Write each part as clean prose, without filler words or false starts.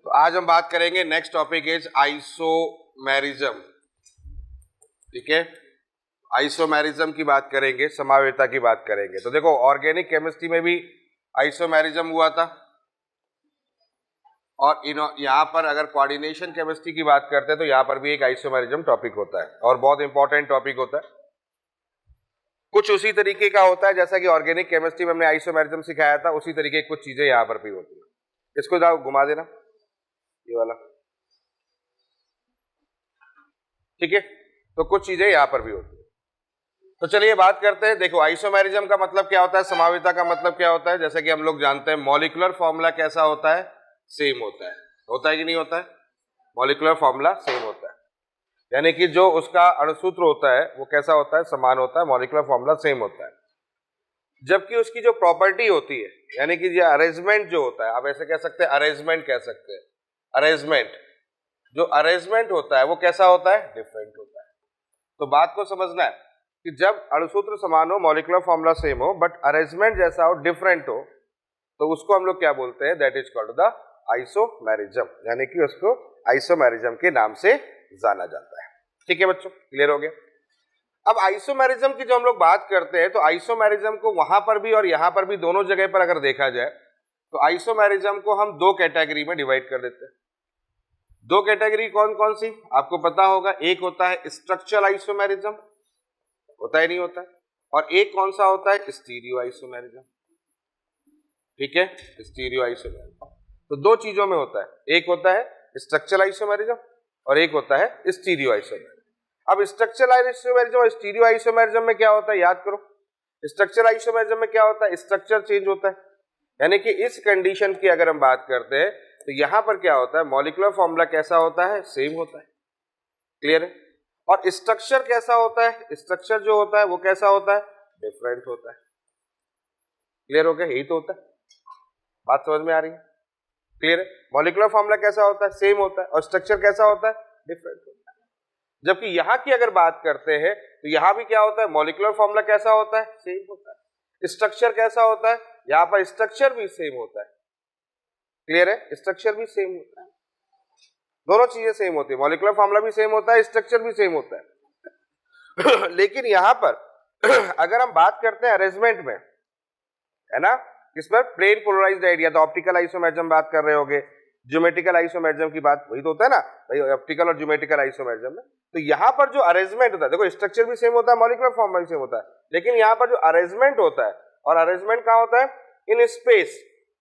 तो आज हम बात करेंगे, नेक्स्ट टॉपिक इज आइसोमेरिज्म। ठीक है, आइसोमेरिज्म की बात करेंगे, समावेता की बात करेंगे। तो देखो, ऑर्गेनिक केमिस्ट्री में भी आइसोमेरिज्म हुआ था, और यहाँ पर अगर कोऑर्डिनेशन केमिस्ट्री की बात करते हैं तो यहाँ पर भी एक आइसोमेरिज्म टॉपिक होता है, और बहुत इंपॉर्टेंट टॉपिक होता है। कुछ उसी तरीके का होता है जैसा कि ऑर्गेनिक केमिस्ट्री में हमने आइसोमेरिज्म सिखाया था, उसी तरीके की कुछ चीजें यहाँ पर भी होती है। इसको जाओ घुमा देना, ये वाला। ठीक है, तो कुछ चीजें यहाँ पर भी होती है। तो चलिए बात करते हैं। देखो, आइसोमेरिज्म का मतलब क्या होता है, समावेता का मतलब क्या होता है। जैसे कि हम लोग जानते हैं, मॉलिक्यूलर फॉर्मूला कैसा होता है, सेम होता है कि नहीं होता है? मॉलिक्यूलर फॉर्मूला सेम होता है, यानी कि जो उसका अणुसूत्र होता है वो कैसा होता है, समान होता है, मॉलिक्यूलर फॉर्मूला सेम होता है। जबकि उसकी जो प्रॉपर्टी होती है, यानी कि जो अरेंजमेंट जो होता है, आप ऐसे कह सकते हैं, अरेंजमेंट कह सकते हैं, अरेंजमेंट, जो अरेंजमेंट होता है वो कैसा होता है, डिफरेंट होता है। तो बात को समझना है कि जब अणुसूत्र समान हो, मॉलिक्यूलर फॉर्मूला सेम हो, बट अरेंजमेंट जैसा हो, डिफरेंट हो, तो उसको हम लोग क्या बोलते हैं, that is called the isomerism, यानी कि उसको आइसोमेरिज्म के नाम से जाना जाता है। ठीक है बच्चों, क्लियर हो गया? अब आइसोमेरिज्म की जो हम लोग बात करते हैं, तो आइसोमेरिज्म को वहां पर भी और यहां पर भी, दोनों जगह पर अगर देखा जाए, तो आइसोमेरिज्म को हम दो कैटेगरी में डिवाइड कर देते हैं। दो कैटेगरी कौन कौन सी आपको पता होगा। एक होता है स्ट्रक्चरल आइसोमेरिज्म, होता ही नहीं होता है, और एक कौन सा होता है, स्टीरियो आइसोमेरिज्म। ठीक है, स्टीरियो आइसोमेरिज्म तो दो चीजों में होता है, एक होता है स्ट्रक्चरल आइसोमेरिज्म और एक होता है स्टीरियो आइसोमेरिज्म। अब स्ट्रक्चरल आइसोमेरिज्म और स्टीरियो आइसोमेरिज्म में क्या होता है, याद करो। स्ट्रक्चरल आइसोमेरिज्म में क्या होता है, स्ट्रक्चर चेंज होता है, यानी कि इस कंडीशन की अगर हम बात करते हैं, तो यहां पर क्या होता है, मॉलिक्यूलर फॉर्मूला कैसा होता है, सेम होता है। क्लियर है? और स्ट्रक्चर कैसा होता है, स्ट्रक्चर जो होता है वो कैसा होता है, डिफरेंट होता है। क्लियर हो गया? यही तो होता है, बात समझ में आ रही है? क्लियर है? मॉलिक्यूलर फॉर्मूला कैसा होता है, सेम होता है, और स्ट्रक्चर कैसा होता है, डिफरेंट होता है। जबकि यहां की अगर बात करते हैं, तो यहां भी क्या होता है, मॉलिक्यूलर फॉर्मूला कैसा होता है, सेम होता है। स्ट्रक्चर कैसा होता है, यहां पर स्ट्रक्चर भी सेम होता है। क्लियर है? स्ट्रक्चर भी सेम होता है, दोनों चीजें सेम होती है, मॉलिक्यूलर फॉर्मूला भी सेम होता है, स्ट्रक्चर भी सेम होता है। लेकिन यहां पर अगर हम बात करते हैं अरेंजमेंट में, है ना, किस पर, प्लेन पोलराइज्ड आइडिया, तो ऑप्टिकल आइसोमेरिज्म बात कर रहे होगे, ज्योमेट्रिकल आइसोमेरिज्म की बात, वही तो होता है ना भाई, ऑप्टिकल और ज्योमेट्रिकल आइसोमेरिज्म में। तो यहां पर जो अरेंजमेंट होता है, देखो स्ट्रक्चर भी सेम होता है, मॉलिक्यूलर फॉर्मूला भी सेम होता है, लेकिन यहां पर जो अरेंजमेंट होता है, और अरेंजमेंट कहां होता है, इन स्पेस,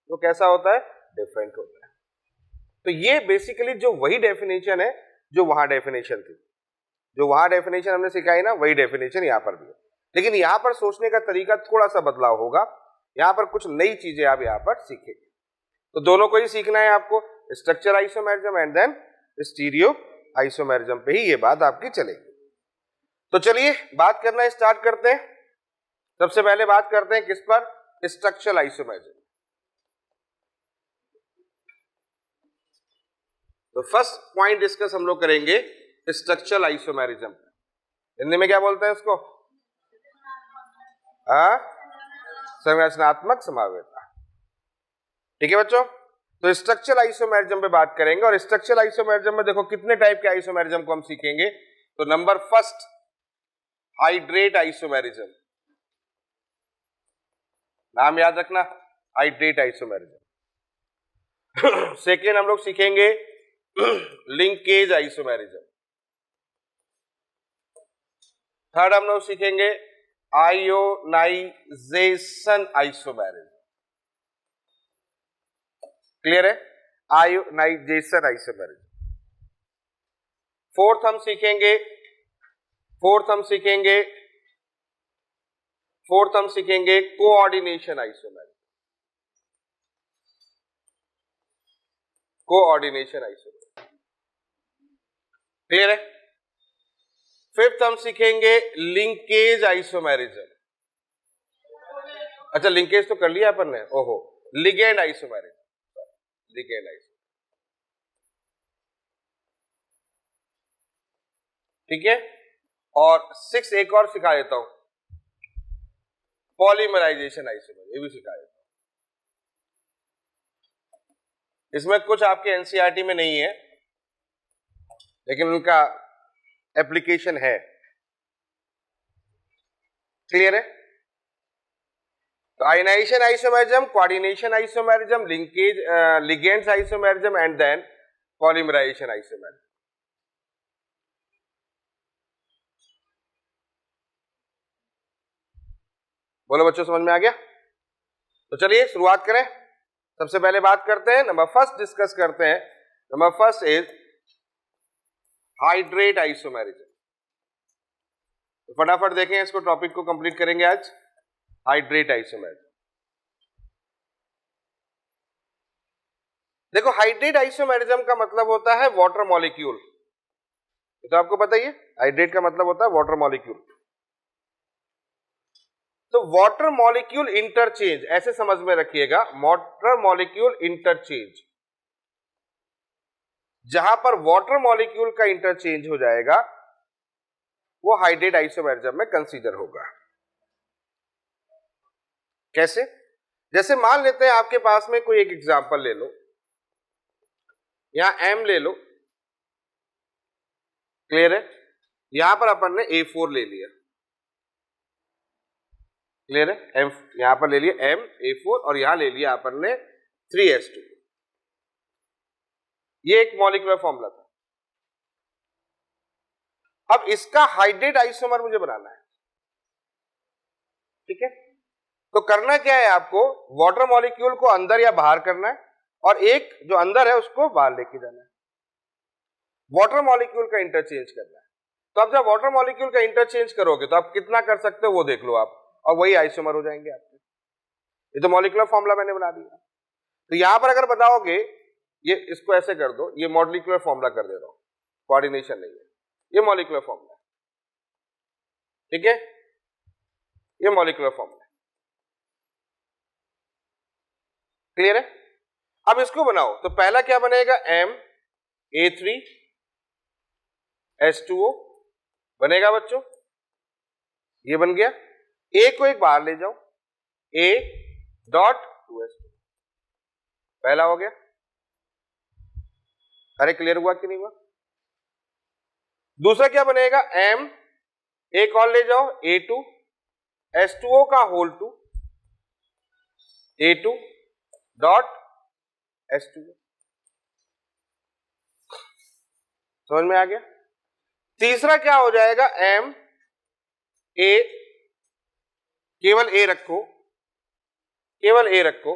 तो कैसा होता है, डिफरेंट होता है। तो ये बेसिकली जो वही डेफिनेशन है जो वहां डेफिनेशन थी, जो वहां डेफिनेशन हमने सिखाई ना, वही डेफिनेशन यहां पर भी है। लेकिन यहां पर सोचने का तरीका थोड़ा सा बदलाव होगा, यहां पर कुछ नई चीजें आप यहां पर सीखेंगे। तो दोनों को ही सीखना है आपको, structure isomerism and then stereo isomerism पे ही ये बात आपकी चलेगी। तो चलिए बात करना स्टार्ट करते हैं। सबसे पहले बात करते हैं किस पर, स्ट्रक्चरल आइसोमेरिज्म। तो फर्स्ट पॉइंट डिस्कस हम लोग करेंगे स्ट्रक्चरल आइसोमेरिज्म। हिंदी में क्या बोलते हैं इसको, संरचनात्मक समावेता। ठीक है बच्चों, तो स्ट्रक्चरल आइसोमेरिज्म पे बात करेंगे। और स्ट्रक्चरल आइसोमेरिज्म में देखो कितने टाइप के आइसोमेरिज्म को हम सीखेंगे। तो नंबर फर्स्ट, हाइड्रेट आइसोमेरिज्म, नाम याद रखना, हाइड्रेट आइसोमेरिज्म। सेकेंड हम लोग सीखेंगे लिंकेज आइसोमेरिज्म। थर्ड हम लोग सीखेंगे आयोनाइजेशन आइसोमेरिज्म। क्लियर है? Ionization isomerism. फोर्थ हम सीखेंगे coordination isomerism. Coordination isomerism. Clear है? फिफ्थ हम सीखेंगे लिंकेज आइसोमेरिज्म। अच्छा, लिंकेज तो कर लिया अपन ने, ओहो, लिगेंड आइसोमेरिज्म, लिगेंड आइसोमेरिज्म। ठीक है, और सिक्स एक और सिखा देता हूं, पॉलीमराइजेशन आइसोमेरिज्म, ये भी सिखा देता हूं। इसमें कुछ आपके एनसीईआरटी में नहीं है, लेकिन उनका एप्लीकेशन है। क्लियर है? तो ionization isomerism, coordination isomerism, linkage ligands isomerism and then polymerization isomerism. बोलो बच्चों, समझ में आ गया? तो चलिए शुरुआत करें। सबसे पहले बात करते हैं, नंबर फर्स्ट डिस्कस करते हैं। Number first is hydrate isomerism. तो फटाफट देखें इसको, टॉपिक को कंप्लीट करेंगे आज। Hydrate isomerism. देखो, हाइड्रेट आइसोमेरिज्म का मतलब होता है वाटर मॉलिक्यूल। ये तो आपको पता ही है, हाइड्रेट का मतलब होता है वाटर मॉलिक्यूल। तो वाटर मॉलिक्यूल इंटरचेंज, ऐसे समझ में रखिएगा, वाटर मॉलिक्यूल इंटरचेंज, जहां पर वाटर मॉलिक्यूल का इंटरचेंज हो जाएगा वो हाइड्रेट आइसोमेरिज्म में कंसीडर होगा। कैसे? जैसे मान लेते हैं आपके पास में कोई एक एग्जांपल ले लो, यहां M ले लो। क्लियर है? यहां पर अपन ने A4 ले लिया। क्लियर है? M यहां पर ले लिया M A4 और यहां ले लिया अपन ने 3S2। ये एक मॉलिक्यूलर फॉर्मूला था। अब इसका हाइड्रेट आइसोमर मुझे बनाना है। ठीक है? तो करना क्या है आपको, वाटर मॉलिक्यूल को अंदर या बाहर करना है और एक जो अंदर है उसको बाहर लेके जाना है। वाटर मॉलिक्यूल का इंटरचेंज करना है। तो अब जब वाटर मॉलिक्यूल का इंटरचेंज करोगे तो आप कितना कर सकते हो वो देख लो आप, और वही आइसोमर हो जाएंगे आपके। ये तो मॉलिक्यूलर फॉर्मूला मैंने बना दिया। तो यहां पर अगर बताओगे ये इसको ऐसे कर दो, ये मॉलिक्यूलर फॉर्मूला कर दे रहा हूं, कोऑर्डिनेशन नहीं है, ये मॉलिक्यूलर फॉर्मूला। ठीक है? ये मॉलिक्यूलर फॉर्मूला। क्लियर है? अब इसको बनाओ तो पहला क्या बनेगा, MA3H2O बनेगा बच्चों। ये बन गया। A को एक बाहर ले जाओ, A.2S2 पहला हो गया। अरे क्लियर हुआ कि नहीं हुआ? दूसरा क्या बनेगा, M एक और ले जाओ, A2H2O का होल 2, A2.H2O। समझ में आ गया? तीसरा क्या हो जाएगा, A केवल A रखो, केवल A रखो,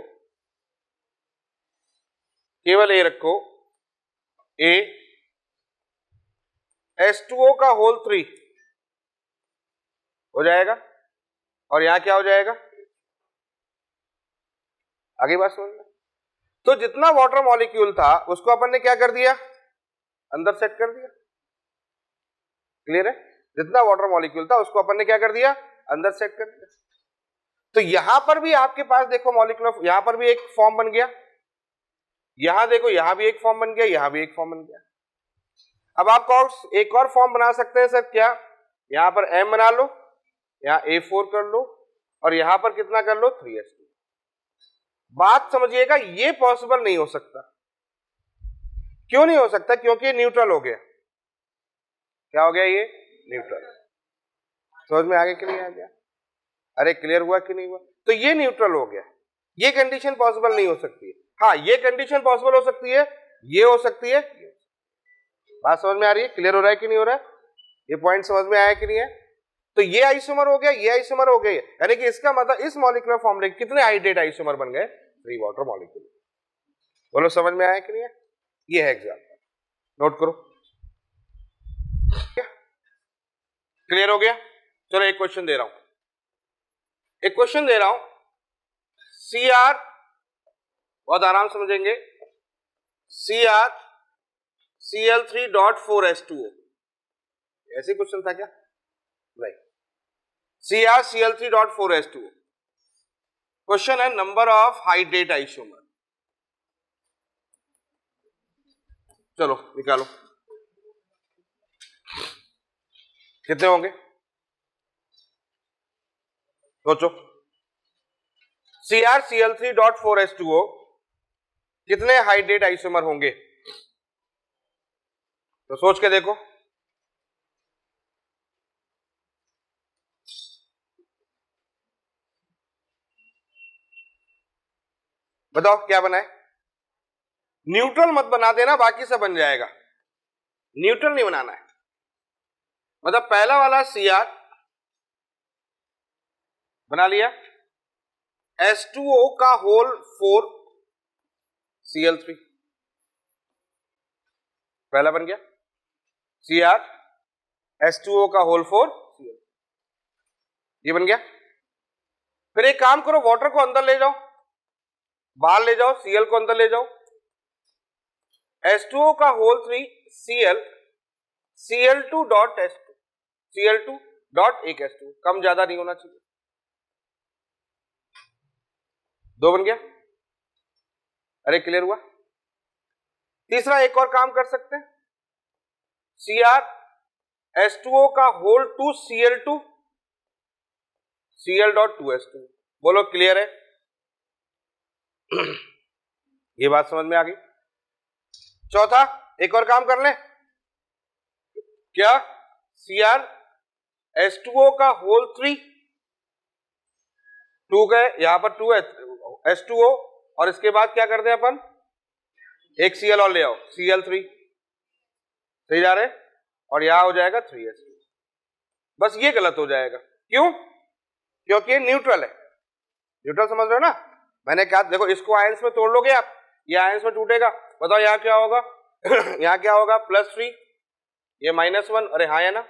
केवल A रखो, A H2O का होल 3 हो जाएगा। और यहां क्या हो जाएगा, आगे बात समझ में? तो जितना वाटर मॉलिक्यूल था उसको अपन ने क्या कर दिया, अंदर सेट कर दिया। क्लियर है? जितना वाटर मॉलिक्यूल था उसको अपन ने क्या कर दिया, अंदर सेट कर दिया। तो यहां पर भी आपके पास देखो मॉलिक्यूलर, यहां पर भी एक फॉर्म बन गया, यहां देखो यहां भी एक फॉर्म बन गया, यहां भी एक फॉर्म बन गया। अब आप एक और फॉर्म बना सकते हैं सर, क्या? यहां पर M बना लो, यहां A4 कर लो और यहां पर कितना कर लो, 3S2। बात समझिएगा, ये पॉसिबल नहीं हो सकता। क्यों नहीं हो सकता? क्योंकि न्यूट्रल हो गया। क्या हो गया, ये न्यूट्रल। समझ में आ गया कि नहीं आ गया? अरे क्लियर हुआ कि नहीं हुआ? तो ये न्यूट्रल हो गया, ये कंडीशन पॉसिबल नहीं हो सकती है। हाँ, ये कंडीशन पॉसिबल हो सकती है, ये हो सकती है। बात समझ में आ रही है? क्लियर हो रहा है कि नहीं हो रहा है? ये पॉइंट समझ में आया कि नहीं है? तो ये आइसोमर हो गया, ये आइसोमर हो गए, यानी कि इसका मतलब इस मॉलिक्यूलर फॉर्मूले कितने हाइड्रेट आइसोमर बन गए, 3 वाटर मॉलिक्यूल। बोलो समझ में आया कि नहीं है? ये है एग्जांपल, नोट करो। क्लियर हो गया? चलो एक क्वेश्चन दे रहा हूं, एक क्वेश्चन दे रहा हूं। Cr, बहुत आराम समझेंगे, Cr Cl3.4H2O, ऐसे क्वेश्चन था क्या? नहीं, Cr Cl3.4H2O। क्वेश्चन है नंबर ऑफ हाइड्रेट आइसोमर। चलो निकालो, कितने होंगे सोचो। Cr Cl3.4H2O कितने हाइड्रेट आइसोमर होंगे? तो सोच के देखो। बताओ क्या बना है? न्यूट्रल मत बना देना, बाकी सब बन जाएगा। न्यूट्रल नहीं बनाना है। मतलब पहला वाला Cr बना लिया, H2O का होल 4 Cl3, पहला बन गया Cr H2O का होल 4 Cl, ये बन गया। फिर एक काम करो, वाटर को अंदर ले जाओ, बाहर ले जाओ, Cl को अंदर ले जाओ, H2O का whole 3 Cl, Cl2 dot H2, Cl2 dot एक H2, कम ज्यादा नहीं होना चाहिए। 2 बन गया। अरे क्लियर हुआ? तीसरा एक और काम कर सकते हैं, Cr H2O का whole 2 Cl2, Cl dot 2H2, बोलो क्लियर है? ये बात समझ में आ गई। चौथा एक और काम कर ले, क्या? Cr H2O का होल 3, 2 का यहां पर 2 H2O, और इसके बाद क्या करते हैं अपन, एक Cl और ले आओ, Cl3, सही जा रहे, और यहां हो जाएगा 3H2। बस ये गलत हो जाएगा, क्यों? क्योंकि ये न्यूट्रल है। न्यूट्रल समझ रहे हो ना? मैंने कहा देखो, इसको आयंस में तोड़ लोगे आप, ये आयंस में टूटेगा, बताओ यहाँ क्या होगा? यहाँ क्या होगा? +3, ये -1, अरे हाँ या ना?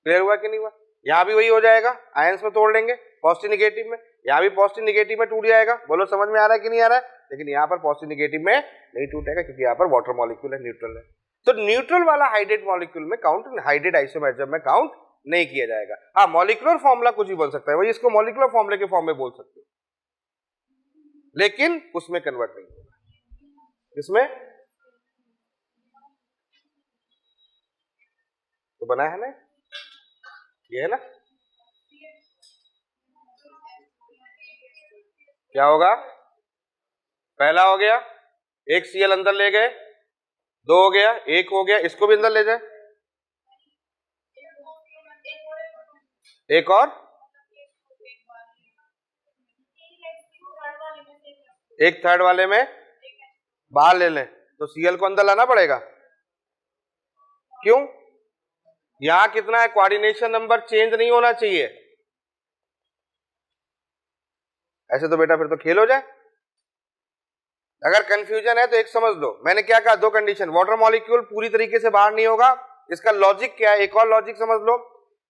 क्लियर हुआ कि नहीं हुआ? यहाँ भी वही हो जाएगा, आयंस में तोड़ लेंगे पॉजिटिव निगेटिव में, यहाँ भी पॉजिटिव निगेटिव में टूट जाएगा। बोलो समझ में आ रहा है कि नहीं आ रहा है? लेकिन यहाँ पर पॉजिटिव निगेटिव में नहीं टूटेगा, क्योंकि यहाँ पर वाटर मॉलिक्यूल है, न्यूट्रल है। तो न्यूट्रल वाला हाइड्रेट मॉलिक्यूल में काउंट, हाइड्रेट आइसोमर में काउंट नहीं किया जाएगा। हाँ, मॉलिक्यूलर फॉर्मूला कुछ भी बन सकता है, वही इसको मॉलिक्यूलर फॉर्मूले के फॉर्म में बोल सकते हो, लेकिन उसमें कन्वर्ट नहीं होगा। इसमें तो बना है ना, ये है ना, क्या होगा? पहला हो गया, एक Cl अंदर ले गए, 2 हो गया, 1 हो गया, इसको भी अंदर ले जाए, एक और, एक थर्ड वाले में बाहर ले लें, तो Cl को अंदर लाना पड़ेगा। क्यों? यहां कितना है? कोऑर्डिनेशन नंबर चेंज नहीं होना चाहिए। ऐसे तो बेटा फिर तो खेल हो जाए। अगर कंफ्यूजन है तो एक समझ लो, मैंने क्या कहा? 2 कंडीशन, वाटर मॉलिक्यूल पूरी तरीके से बाहर नहीं होगा। इसका लॉजिक क्या है? एक और लॉजिक समझ लो,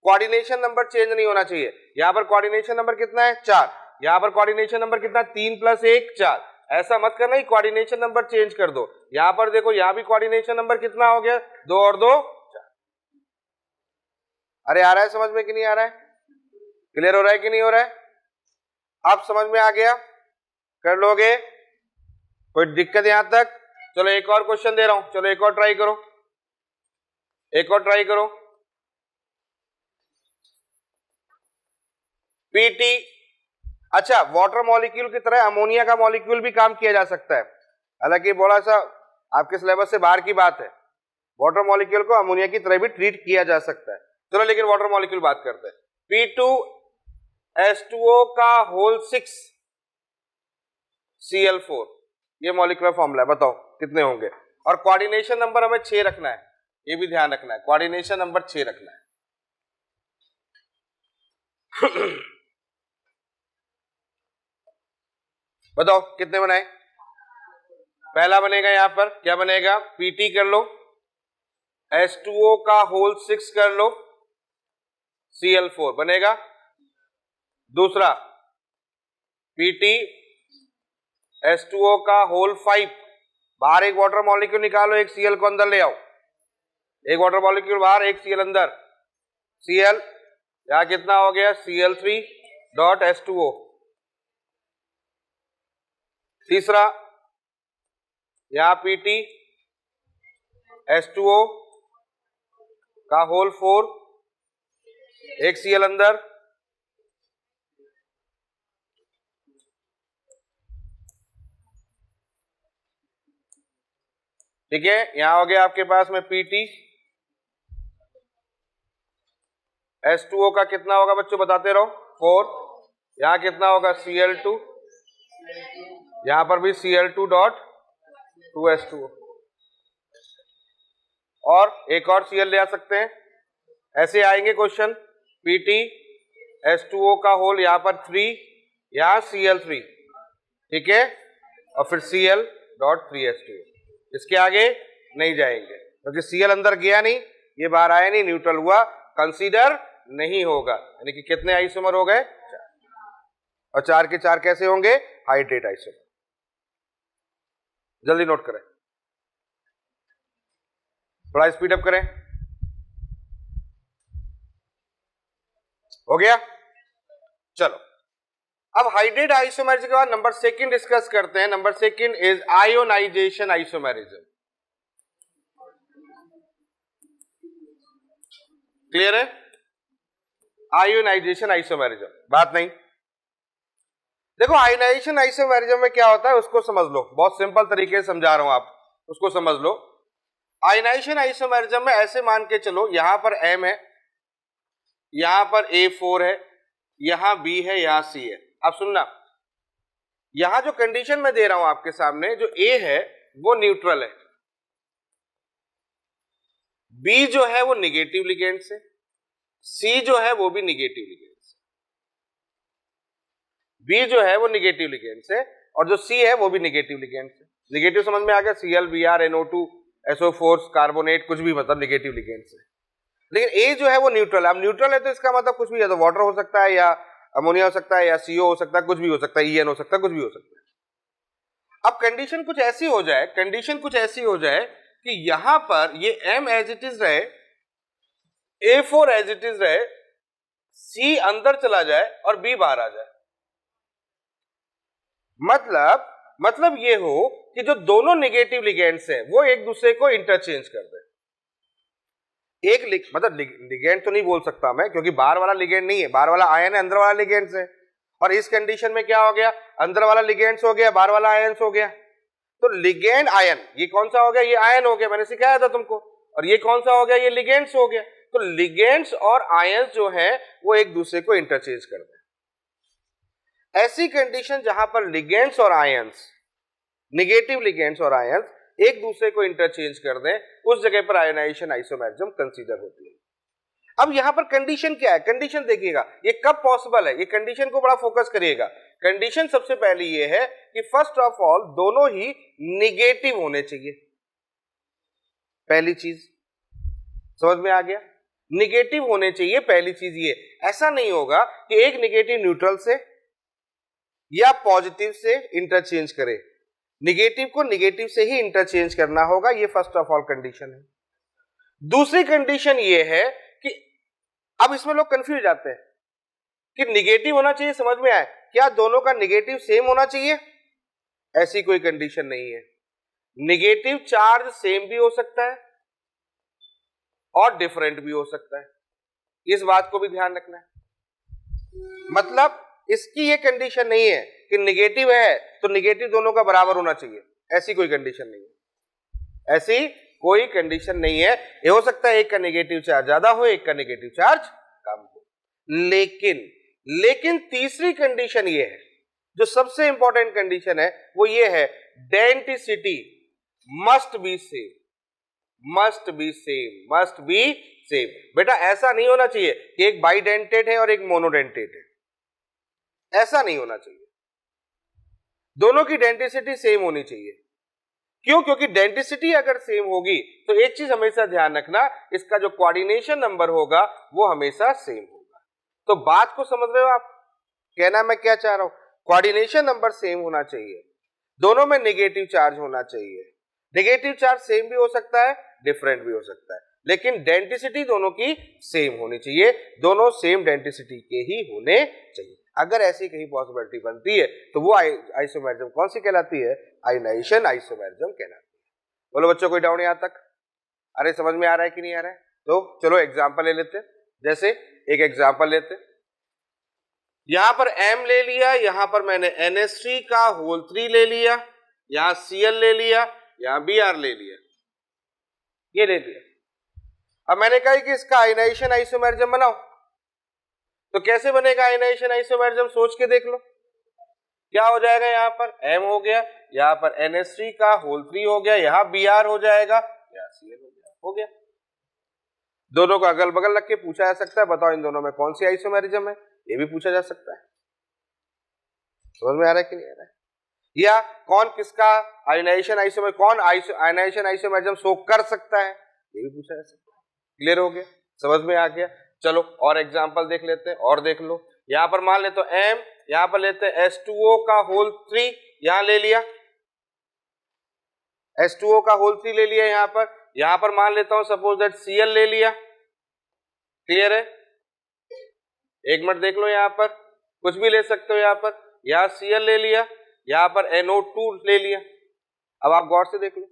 कोऑर्डिनेशन नंबर चेंज नहीं होना चाहिए। यहां पर कोऑर्डिनेशन नंबर कितना है? 4, यहां पर कोऑर्डिनेशन नंबर कितना? 3 + 1 4। ऐसा मत करना ही कोऑर्डिनेशन नंबर चेंज कर दो। यहां पर देखो, यहां भी कोऑर्डिनेशन नंबर कितना हो गया? 2 और 2 4। अरे आ रहा है समझ में कि नहीं आ रहा है? क्लियर हो रहा है कि नहीं हो रहा है? अब समझ में आ गया? कर लोगे? कोई दिक्कत यहां तक? चलो एक और क्वेश्चन दे रहा हूं, चलो एक और ट्राई करो, एक और ट्राई करो। पीटी, अच्छा, वाटर मॉलिक्यूल की तरह अमोनिया का मॉलिक्यूल भी काम किया जा सकता है, हालांकि बड़ा सा आपके सिलेबस से बाहर की बात है। वाटर मॉलिक्यूल को अमोनिया की तरह भी ट्रीट किया जा सकता है। चलो लेकिन वाटर मॉलिक्यूल बात करते हैं। P2H2O का होल 6 Cl4, ये मॉलिक्यूलर फॉर्मूला है, बताओ कितने होंगे? और कोऑर्डिनेशन नंबर हमें 6 रखना है, ये भी ध्यान रखना है, कोऑर्डिनेशन नंबर 6 रखना है। बताओ कितने बनाए? पहला बनेगा यहां पर, क्या बनेगा? Pt कर लो, H2O का होल 6 कर लो, Cl4 बनेगा। दूसरा Pt H2O का होल 5, बाहर एक वाटर मॉलिक्यूल निकालो, एक Cl को अंदर ले आओ, एक वाटर मॉलिक्यूल बाहर, एक Cl अंदर, Cl यहां कितना हो गया? Cl3 dot H2O। तीसरा यहां Pt H2O का होल 4, एक Cl अंदर, ठीक है, यहां हो गया आपके पास में PT, H2O का कितना होगा बच्चों बताते रहो 4, यहां कितना होगा Cl2, यहां पर भी Cl2 डॉट 2H2O, और एक और Cl ले आ सकते हैं, ऐसे आएंगे क्वेश्चन, PT H2O का होल यहां पर 3, यहां Cl3, ठीक है, और फिर Cl डॉट 3H2O, इसके आगे नहीं जाएंगे क्योंकि Cl अंदर गया नहीं, ये बाहर आया नहीं, न्यूट्रल हुआ, कंसीडर नहीं होगा, यानी कि कितने आइसोमर हो गए 4, और 4 के 4 कैसे होंगे हाइड्रेट आइसोमर। जल्दी नोट करें, थोड़ा स्पीड अप करें, हो गया। चलो अब हाइड्रेट आइसोमेरिज्म के बाद नंबर सेकंड डिस्कस करते हैं। Number second is ionization isomerism. Clear है? आयोनाइजेशन आइसोमेरिज्म बात नहीं। देखो आयोनाइजेशन आइसोमेरिज्म में क्या होता है उसको समझ लो, बहुत सिंपल तरीके से समझा रहा हूं, आप उसको समझ लो। आयोनाइजेशन आइसोमेरिज्म में ऐसे मान के चलो, यहां पर M है, यहां पर A4 है, यहां B है, यहां C है। अब सुनना, यहां जो कंडीशन मैं दे रहा हूं आपके सामने, जो A है वो न्यूट्रल है, B जो है वो निगेटिव लिगेंड से, C जो है वो भी निगेटिव लिगेंड से, B जो है वो निगेटिव लिगेंड से, और जो C है वो भी निगेटिव लिगेंड से। निगेटिव समझ में आ गया, Cl, Br, NO2, SO4, carbonate, कुछ भी मतलब निगेटिव लिगेंड से। लेकिन A जो है वो न्यूट्रल है। अब न्यूट्रल है तो इसका मतलब कुछ भी है, तो वाटर हो सकता है, या अमोनिया हो सकता है, या CO हो सकता है, कुछ भी हो सकता है, EN हो सकता है, कुछ भी हो सकता है। अब कंडीशन कुछ ऐसी हो जाए, कंडीशन कुछ ऐसी हो जाए कि यहां पर ये M एज इट इज रहे, A4 एज इट इज रहे, C अंदर चला जाए और B बाहर आ जाए। मतलब ये हो कि जो दोनों नेगेटिव लिगेंड्स हैं वो एक दूसरे को इंटरचेंज कर दें। एक मतलब लिगेंड तो नहीं बोल सकता मैं, क्योंकि बाहर वाला लिगेंड नहीं है, बाहर वाला आयन है, अंदर वाला लिगेंड्स है। और इस कंडीशन में क्या हो गया, अंदर वाला लिगेंड्स हो गया, बाहर वाला आयन्स हो गया। तो लिगेंड आयन, ये कौन सा हो गया, ये आयन हो गया, मैंने सिखाया था तुमको। और ये कौन सा हो गया, ये लिगेंड्स हो गया। तो लिगेंड्स और आयन्स जो है वो एक दूसरे को इंटरचेंज कर दें। ऐसी कंडीशन जहां पर लिगेंड्स और आयन्स, निगेटिव लिगेंड्स और आयन्स एक दूसरे को इंटरचेंज कर दें, उस जगह पर आयोनाइजेशन आइसोमेरिज्म कंसीडर होती है। अब यहां पर कंडीशन क्या है, कंडीशन देखिएगा, ये कब पॉसिबल है, ये कंडीशन को बड़ा फोकस करिएगा। कंडीशन सबसे पहले ये है कि फर्स्ट ऑफ ऑल दोनों ही निगेटिव होने चाहिए। पहली चीज समझ में आ गया, निगेटिव होने चाहिए, पहली चीज ये। ऐसा नहीं होगा कि एक निगेटिव न्यूट्रल से या पॉजिटिव से इंटरचेंज करे, निगेटिव को निगेटिव से ही इंटरचेंज करना होगा, ये फर्स्ट ऑफ ऑल कंडीशन है। दूसरी कंडीशन ये है कि अब इसमें लोग कंफ्यूज जाते हैं कि निगेटिव होना चाहिए, समझ में आए, क्या दोनों का निगेटिव सेम होना चाहिए? ऐसी कोई कंडीशन नहीं है। निगेटिव चार्ज सेम भी हो सकता है और डिफरेंट भी हो सकता है, इस बात को भी ध्यान रखना है। मतलब इसकी ये कंडीशन नहीं है कि निगेटिव है तो निगेटिव दोनों का बराबर होना चाहिए, ऐसी कोई कंडीशन नहीं है, ऐसी कोई कंडीशन नहीं है। ये हो सकता है एक का नेगेटिव चार्ज ज्यादा हो, एक का नेगेटिव चार्ज कम हो। लेकिन तीसरी कंडीशन ये है, जो सबसे इंपॉर्टेंट कंडीशन है, वो ये है, density must be same, must be same, must be same. बेटा ऐसा नहीं होना चाहिए कि एक बाइडेंटेड है और एक मोनोडेंटेड है, ऐसा नहीं होना चाहिए। दोनों की डेंसिटी सेम होनी चाहिए। क्यों? क्योंकि डेंसिटी अगर सेम होगी तो एक चीज हमेशा ध्यान रखना, इसका जो कोऑर्डिनेशन नंबर होगा वो हमेशा सेम होगा। तो बात को समझ रहे हो आप, कहना मैं क्या चाह रहा हूं, कोऑर्डिनेशन नंबर सेम होना चाहिए, दोनों में नेगेटिव चार्ज होना चाहिए। नेगेटिव चार्ज सेम भी हो सकता है, डिफरेंट भी हो सकता है, लेकिन डेंसिटी दोनों की सेम होनी चाहिए, दोनों सेम डेंसिटी के ही होने चाहिए। अगर ऐसी कहीं पॉसिबिलिटी बनती है तो वो आइसोमेरिज्म कौन सी कहलाती है? आयोनाइजेशन आइसोमेरिज्म कहलाती है। बोलो बच्चों कोई डाउट यहां तक? अरे समझ में आ रहा है कि नहीं आ रहा है? तो चलो एग्जांपल ले लेते हैं। जैसे एक एग्जांपल लेते हैं, यहां पर M ले लिया, यहां पर मैंने NH3 का होल 3 ले लिया, यहां Cl ले लिया, यहां Br ले लिया। ये ले लिया। अब मैंने कहा कि इसका आयनाइजेशन आइसोमेरिज्म बनाओ, तो कैसे बनेगा आयनाइजेशन आइसोमेरिज्म, सोच के देख लो। क्या हो जाएगा, यहाँ पर M हो गया, यहाँ पर NH3 का होल 3 हो गया, यहाँ Br हो जाएगा, यहाँ Cl हो गया। दोनों को अगल बगल रख के पूछा जा सकता है बताओ इन दोनों में कौन सी आइसोमेरिज्म है, ये भी पूछा जा सकता है। समझ में आ रहा है कि नहीं आ रहा है? या कौन किसका आयनाइजेशन आइसोमर, कौन आयनाइजेशन आइसोमेरिज्म शो कर सकता है, ये भी पूछा जा सकता है। क्लियर हो गया, समझ में आ गया। चलो और एग्जांपल देख लेते हैं, और देख लो। यहां पर मान ले तो M, यहां पर लेते हैं H2O का होल 3, यहां ले लिया H2O का होल 3 ले लिया यहां पर मान लेता हूं सपोज दैट Cl ले लिया। क्लियर है, एक मिनट देख लो, यहां पर कुछ भी ले सकते हो, यहां Cl ले लिया, यहां पर NO2 ले लिया। अब आप गौर से देख लो,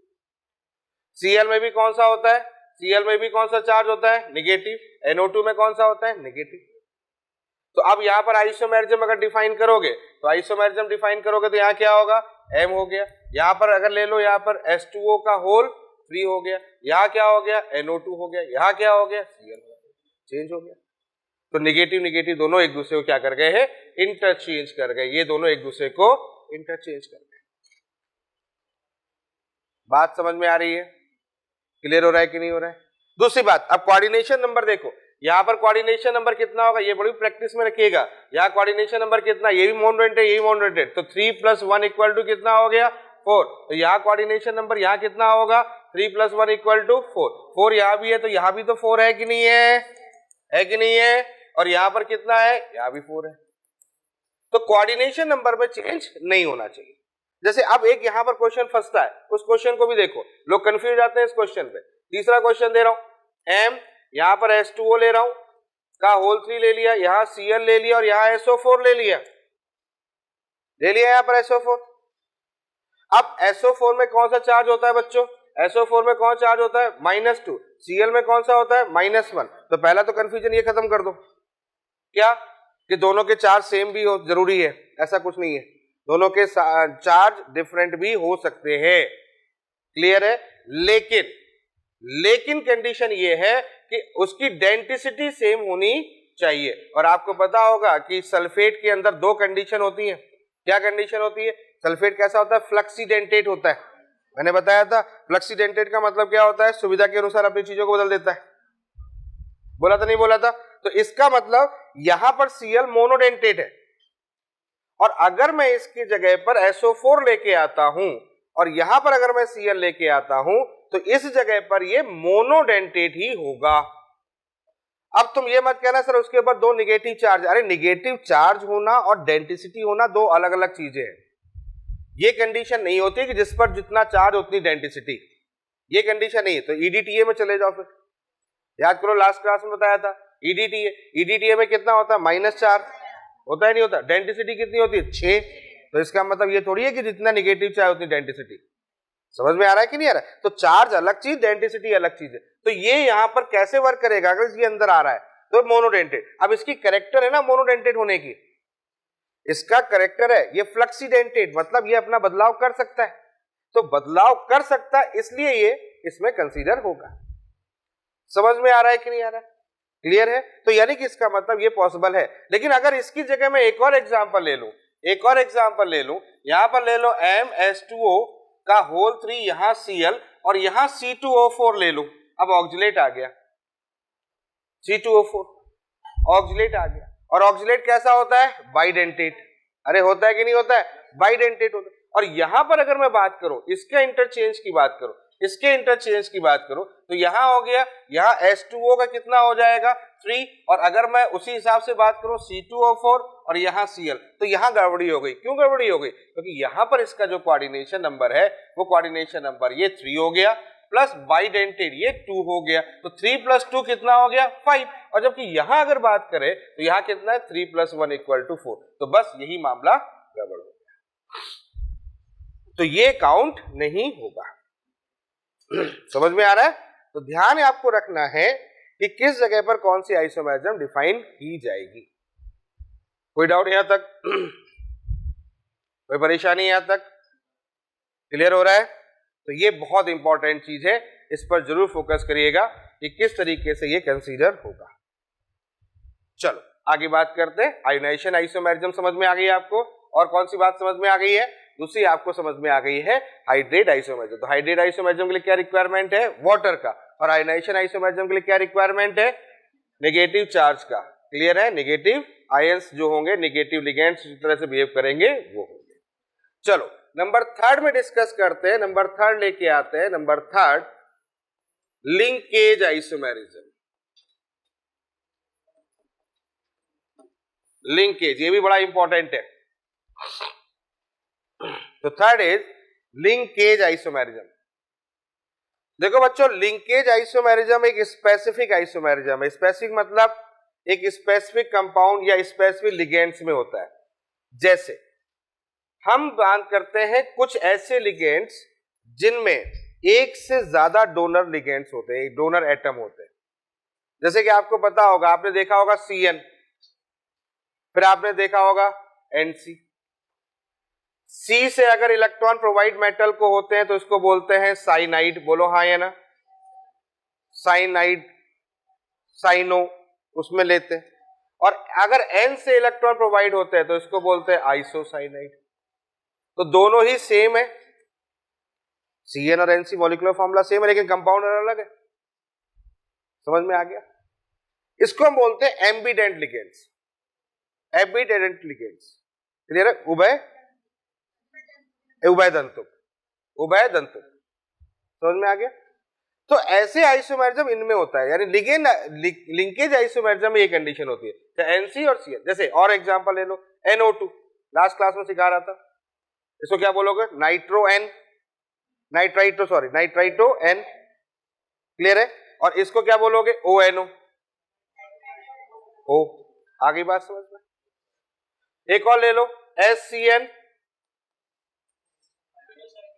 Cl में भी कौन सा होता है, Cl में भी कौन सा चार्ज होता है, नेगेटिव। NO2 में कौन सा होता है, नेगेटिव। तो अब यहां पर आइसोमेरिज्म अगर डिफाइन करोगे, तो आइसोमेरिज्म डिफाइन करोगे तो यहां क्या होगा, M हो गया। यहां पर अगर ले लो, यहां पर H2O का होल 3 हो गया, यहां क्या हो गया, NO2 हो गया, यहां क्या हो गया, Cl हो गया, चेंज हो गया। तो नेगेटिव नेगेटिव दोनों एक दूसरे को क्या कर गए हैं, इंटरचेंज कर गए। ये दोनों एक दूसरे को इंटरचेंज कर गए। बात समझ में आ रही है, क्लियर हो रहा है कि नहीं हो रहा है? दूसरी बात, अब कोऑर्डिनेशन नंबर देखो, यहां पर कोऑर्डिनेशन नंबर कितना होगा, ये बड़ी प्रैक्टिस में रखिएगा। यहाँ कोऑर्डिनेशन नंबर कितना, ये भी मोनोडेंट है, ये भी मोनोडेंट, तो 3 + 1 = कितना हो गया, 4। तो यहाँ कोऑर्डिनेशन नंबर यहाँ कितना होगा, 3 + 1 = 4। 4 यहाँ भी है तो यहाँ भी तो 4 है कि नहीं है कि नहीं है, और यहाँ पर कितना है, यहाँ भी 4 है। तो कोऑर्डिनेशन नंबर में चेंज नहीं होना चाहिए। जैसे अब एक यहाँ पर क्वेश्चन फंसता है, उस क्वेश्चन को भी देखो, लोग कंफ्यूज जाते हैं इस क्वेश्चन पे। तीसरा क्वेश्चन दे रहा हूं, M, यहाँ पर H2O ले रहा हूं का होल 3 ले लिया, यहाँ Cl ले लिया और यहाँ SO4 ले लिया यहाँ पर SO4। अब SO4 में कौन सा चार्ज होता है बच्चों, SO4 में कौन चार्ज होता है, -2। Cl में कौन सा होता है, -1। तो पहला तो कंफ्यूजन ये खत्म कर दो, क्या कि दोनों के चार्ज सेम भी हो जरूरी है, ऐसा कुछ नहीं है, दोनों के चार्ज डिफरेंट भी हो सकते हैं। क्लियर है, लेकिन कंडीशन ये है कि उसकी डेंसिटी सेम होनी चाहिए। और आपको पता होगा कि सल्फेट के अंदर 2 कंडीशन होती हैं। क्या कंडीशन होती है, सल्फेट कैसा होता है, फ्लक्सीडेंटेट होता है। मैंने बताया था फ्लक्सीडेंटेट का मतलब क्या होता है, सुविधा के अनुसार अपनी चीजों को बदल देता है, बोला था नहीं बोला था। तो इसका मतलब यहां पर Cl मोनोडेंटेट है, और अगर मैं इसकी जगह पर SO4 लेके आता हूं और यहां पर अगर मैं Cl लेके आता हूं तो इस जगह पर ये मोनोडेंटेट ही होगा। अब तुम ये मत कहना सर उसके ऊपर 2 निगेटिव चार्ज, अरे निगेटिव चार्ज होना और डेंसिटी होना 2 अलग अलग चीजें हैं। ये कंडीशन नहीं होती कि जिस पर जितना चार्ज उतनी डेंसिटी, ये कंडीशन नहीं है। तो EDTA में चले जाओ, फिर याद करो लास्ट क्लास में बताया था EDTA में कितना होता है, -4 होता है, नहीं होता। डेंसिटी कितनी होती है, 6। तो इसका मतलब ये थोड़ी है कि जितना निगेटिव चार्ज उतनी डेंसिटी। समझ में आ रहा है कि नहीं आ रहा है? तो चार्ज अलग चीज, डेंसिटी अलग चीज है। तो ये यहां पर कैसे वर्क करेगा, अगर इसके अंदर आ रहा है तो मोनोडेंटेट। अब इसकी कैरेक्टर है ना मोनोडेंटेट होने की, इसका कैरेक्टर है ये फ्लक्सीडेंटेट, मतलब ये अपना बदलाव कर सकता है। तो बदलाव कर सकता है इसलिए ये इसमें कंसीडर होगा। समझ में आ रहा है कि नहीं आ रहा है, क्लियर है? तो यानी कि इसका मतलब ये पॉसिबल है। लेकिन अगर इसकी जगह मैं एक और एग्जांपल ले लूं, यहां पर ले लो MH2O का होल 3, यहां Cl और यहां C2O4 ले लूं। अब ऑक्जिलेट आ गया, C2O4 ऑक्जिलेट आ गया। और ऑक्जिलेट कैसा होता है, बाइडेंटेट। अरे होता है कि नहीं होता है, बाइडेंटेट होता है। और यहां पर अगर मैं बात करूं इसके इंटरचेंज की बात करूं, तो यहां हो गया, यहां H2O का कितना हो जाएगा, 3। और अगर मैं उसी हिसाब से बात करूं C2O4 और यहां Cl, तो यहां गड़बड़ी हो गई। क्यों गड़बड़ी हो गई, क्योंकि यहां पर इसका जो कोऑर्डिनेशन नंबर है वो कोऑर्डिनेशन नंबर ये 3 हो गया, प्लस बाइडेंटेट ये 2 हो गया। तो 3 + 2 कितना हो गया, 5। और जबकि यहां अगर बात करें तो यहां कितना है, 3 + 1 = 4। तो बस यही मामला गड़बड़ हो गया, तो ये काउंट नहीं होगा। समझ में आ रहा है? तो ध्यान आपको रखना है कि किस जगह पर कौन सी आइसोमेरिज्म डिफाइन की जाएगी। कोई डाउट यहां तक, कोई परेशानी यहां तक, क्लियर हो रहा है? तो ये बहुत इंपॉर्टेंट चीज है, इस पर जरूर फोकस करिएगा कि किस तरीके से ये कंसीडर होगा। चलो आगे बात करते हैं। आयोनाइजेशन आइसोमेरिज्म समझ में आ गई आपको, और कौन सी बात समझ में आ गई है? दूसरी आपको समझ में आ गई है हाइड्रेट आइसोमेरिज्म। तो हाइड्रेट आइसोमेरिज्म के लिए क्या रिक्वायरमेंट है? वाटर का। और आयोनाइजेशन आइसोमेरिज्म के लिए क्या रिक्वायरमेंट है? नेगेटिव चार्ज का। क्लियर है? नेगेटिव आयंस जो होंगे, नेगेटिव लिगेंड्स जिस तरह से बिहेव करेंगे वो होंगे। चलो नंबर थर्ड में डिस्कस करते हैं। नंबर थर्ड लेके आते हैं। Number third, linkage isomerism. Linkage, ये भी बड़ा इंपॉर्टेंट है। तो थर्ड इज लिंकेज आइसोमेरिज्म। देखो बच्चों, लिंकेज आइसोमेरिज्म एक स्पेसिफिक आइसोमेरिज्म है। स्पेसिफिक मतलब एक स्पेसिफिक कंपाउंड या स्पेसिफिक लिगेंड्स में होता है। जैसे हम बात करते हैं कुछ ऐसे लिगेंड्स जिनमें एक से ज्यादा डोनर लिगेंड्स होते हैं, डोनर एटम होते हैं। जैसे कि आपको पता होगा, आपने देखा होगा CN, फिर आपने देखा होगा NC। C से अगर इलेक्ट्रॉन प्रोवाइड मेटल को होते हैं तो इसको बोलते हैं साइनाइड। बोलो हाँ या ना? साइनाइड, साइनो उसमें लेते हैं। और अगर N से इलेक्ट्रॉन प्रोवाइड होते हैं तो इसको बोलते हैं आइसोसाइनाइड। तो दोनों ही सेम है, CN और NC मॉलिक्यूलर फॉर्मूला सेम है, लेकिन कंपाउंड अलग है। समझ में आ गया? इसको हम बोलते हैं ambient ligands. Ambient ligands, clear है? उभय दंतुक, उभय दंतुक। समझ में आ गया? तो ऐसे आइसोमेरिज्म इनमें होता है, यानी लिंकेज आइसोमेरिज्म में ये कंडीशन होती है। तो NC और CN, जैसे और एग्जांपल ले लो, NO2, लास्ट क्लास में सिखा रहा था, इसको क्या बोलोगे? Nitro N, nitrito, sorry nitrito N, clear है? और इसको क्या बोलोगे? ONO, O। आगे बात समझ में? एक और ले लो, SCN,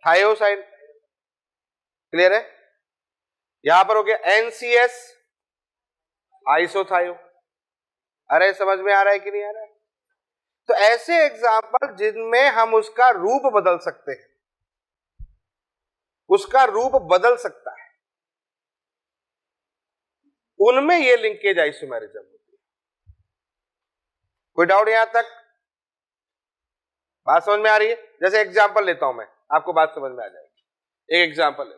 थायोसाइन, क्लियर है? यहां पर हो गया NCS, आइसोथायो। अरे समझ में आ रहा है कि नहीं आ रहा है? तो ऐसे एग्जाम्पल जिनमें हम उसका रूप बदल सकते हैं, उसका रूप बदल सकता है, उनमें ये लिंकेज आइसोमेरिज्म होती है। कोई डाउट यहां तक? बात समझ में आ रही है? जैसे एग्जाम्पल लेता हूं मैं, आपको बात समझ में आ जाएगी। एक एग्जाम्पल है,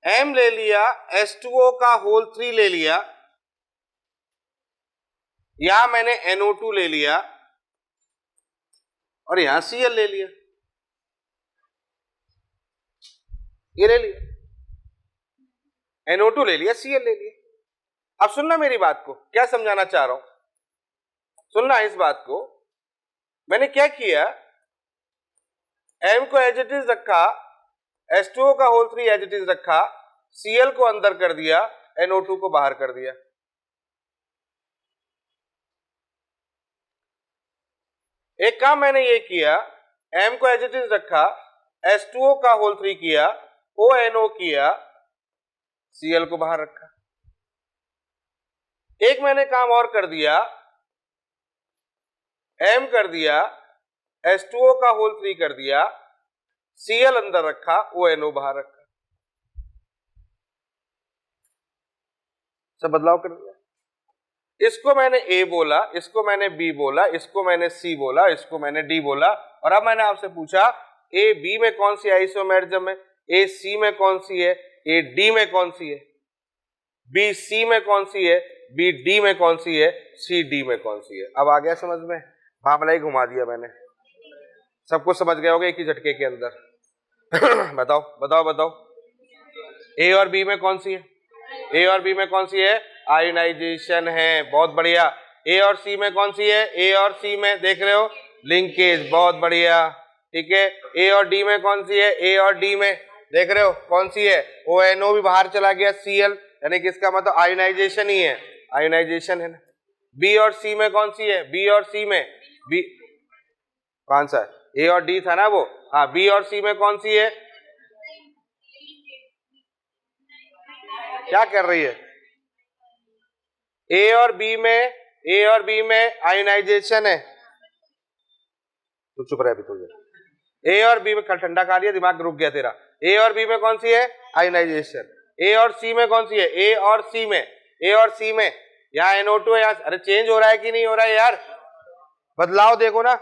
M ले लिया, H2O का होल 3 ले लिया, यहां मैंने NO2 ले लिया और यहां Cl ले लिया, ये ले लिया, NO2 ले लिया, Cl ले लिया। अब सुनना मेरी बात को, क्या समझाना चाह रहा हूं, सुनना इस बात को। मैंने क्या किया, M को एज इट इज रखा, H2O का होल 3 एज इट इज रखा, Cl को अंदर कर दिया, NO2 को बाहर कर दिया। एक काम मैंने ये किया, M को एज इट इज रखा, H2O का होल 3 किया, ONO किया, Cl को बाहर रखा। एक मैंने काम और कर दिया, M कर दिया, H2O का होल 3 कर दिया, Cl अंदर रखा, ONO बाहर रखा। सब बदलाव कर दिया। इसको मैंने A बोला, इसको मैंने B बोला, इसको मैंने C बोला, इसको मैंने D बोला। और अब मैंने आपसे पूछा A B में कौन सी आइसोमेरिज्म है, A C में कौन सी है, A D में कौन सी है, B C में कौन सी है, B D में कौन सी है, C D में कौन सी है। अब आ गया समझ में? मामला ही घुमा दिया मैंने, सब कुछ समझ गए होगे एक ही झटके के अंदर। बताओ बताओ बताओ, A और B में कौन सी है? A और B में कौन सी है? आयोनाइजेशन है, बहुत बढ़िया। A और C में कौन सी है? A और C में देख रहे हो, लिंकेज, बहुत बढ़िया, ठीक है। A और D में कौन सी है? A और D में देख रहे हो कौन सी है? ONO भी बाहर चला गया, Cl, यानी कि इसका मतलब आयोनाइजेशन ही है, आयोनाइजेशन है ना। B और C में कौन सी है? B और C में B कौन सा है? A और D था ना वो, हाँ। B और C में कौन सी है? क्या कर रही है? A और B में आयोनाइजेशन है, तो चुप रहे अभी थोड़ी देर। ए और बी में ठंडा खा लिया, दिमाग रुक गया तेरा। ए और बी में कौन सी है? आयनाइजेशन। ए और सी में कौन सी है? ए और सी में, ए और सी में यहाँ NO2 है, यहाँ अरे चेंज हो रहा है कि नहीं हो रहा है यार? बदलाव देखो ना,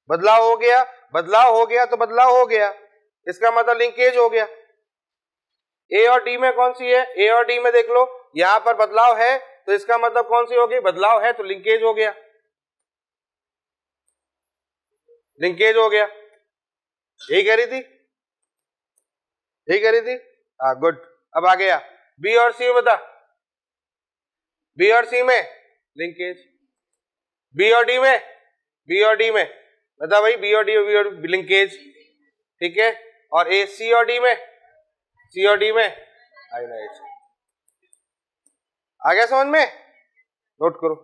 बदलाव हो गया, बदलाव हो गया तो बदलाव हो गया, इसका मतलब लिंकेज हो गया। ए और डी में कौन सी है? ए और डी में देख लो, यहां पर बदलाव है तो इसका मतलब कौन सी होगी? बदलाव है तो लिंकेज हो गया, लिंकेज हो गया। यही कह रही थी, यही कह रही थी, हाँ गुड। अब आ गया बी और सी में, बता बी और सी में लिंकेज, बी और डी में, बी और डी में बता भाई, बी और डी लिंकेज, ठीक है। और ए सी और डी में, सी और डी में आयनाइजेशन। आ गया समझ में? नोट करो।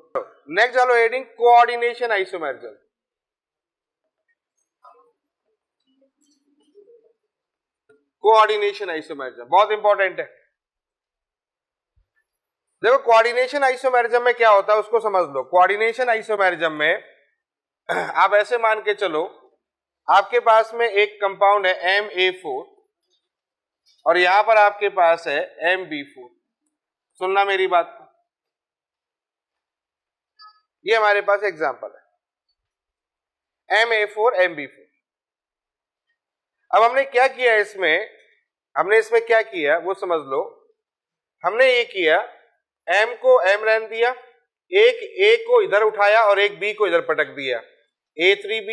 नेक्स्ट चलो heading coordination isomerism. Coordination isomerism बहुत इंपॉर्टेंट है। देखो कोऑर्डिनेशन आइसोमेरिज्म में क्या होता है उसको समझ लो। कोऑर्डिनेशन आइसोमेरिज्म में आप ऐसे मान के चलो, आपके पास में एक कंपाउंड है MA4 और यहां पर आपके पास है MB4। सुनना मेरी बात को, ये हमारे पास एग्जांपल है MA4 MB4। अब हमने क्या किया इसमें, हमने इसमें क्या किया वो समझ लो। हमने ये किया, M को M रहने दिया, एक A को इधर उठाया और एक B को इधर पटक दिया, A3B।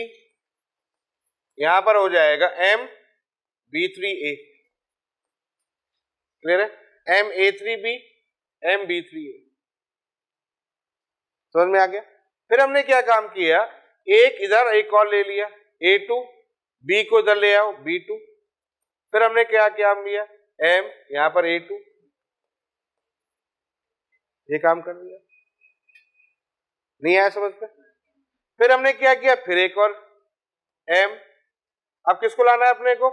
यहां पर हो जाएगा MB3A। क्लियर है? MA3B MB3A। समझ में आ गया? फिर हमने क्या काम किया, एक इधर एक और ले लिया A2, B को इधर ले आओ B2। फिर हमने क्या काम लिया, M यहां पर A2, ये काम कर दिया। नहीं आया समझ में? फिर हमने क्या किया, फिर एक और M। अब किसको लाना है अपने को,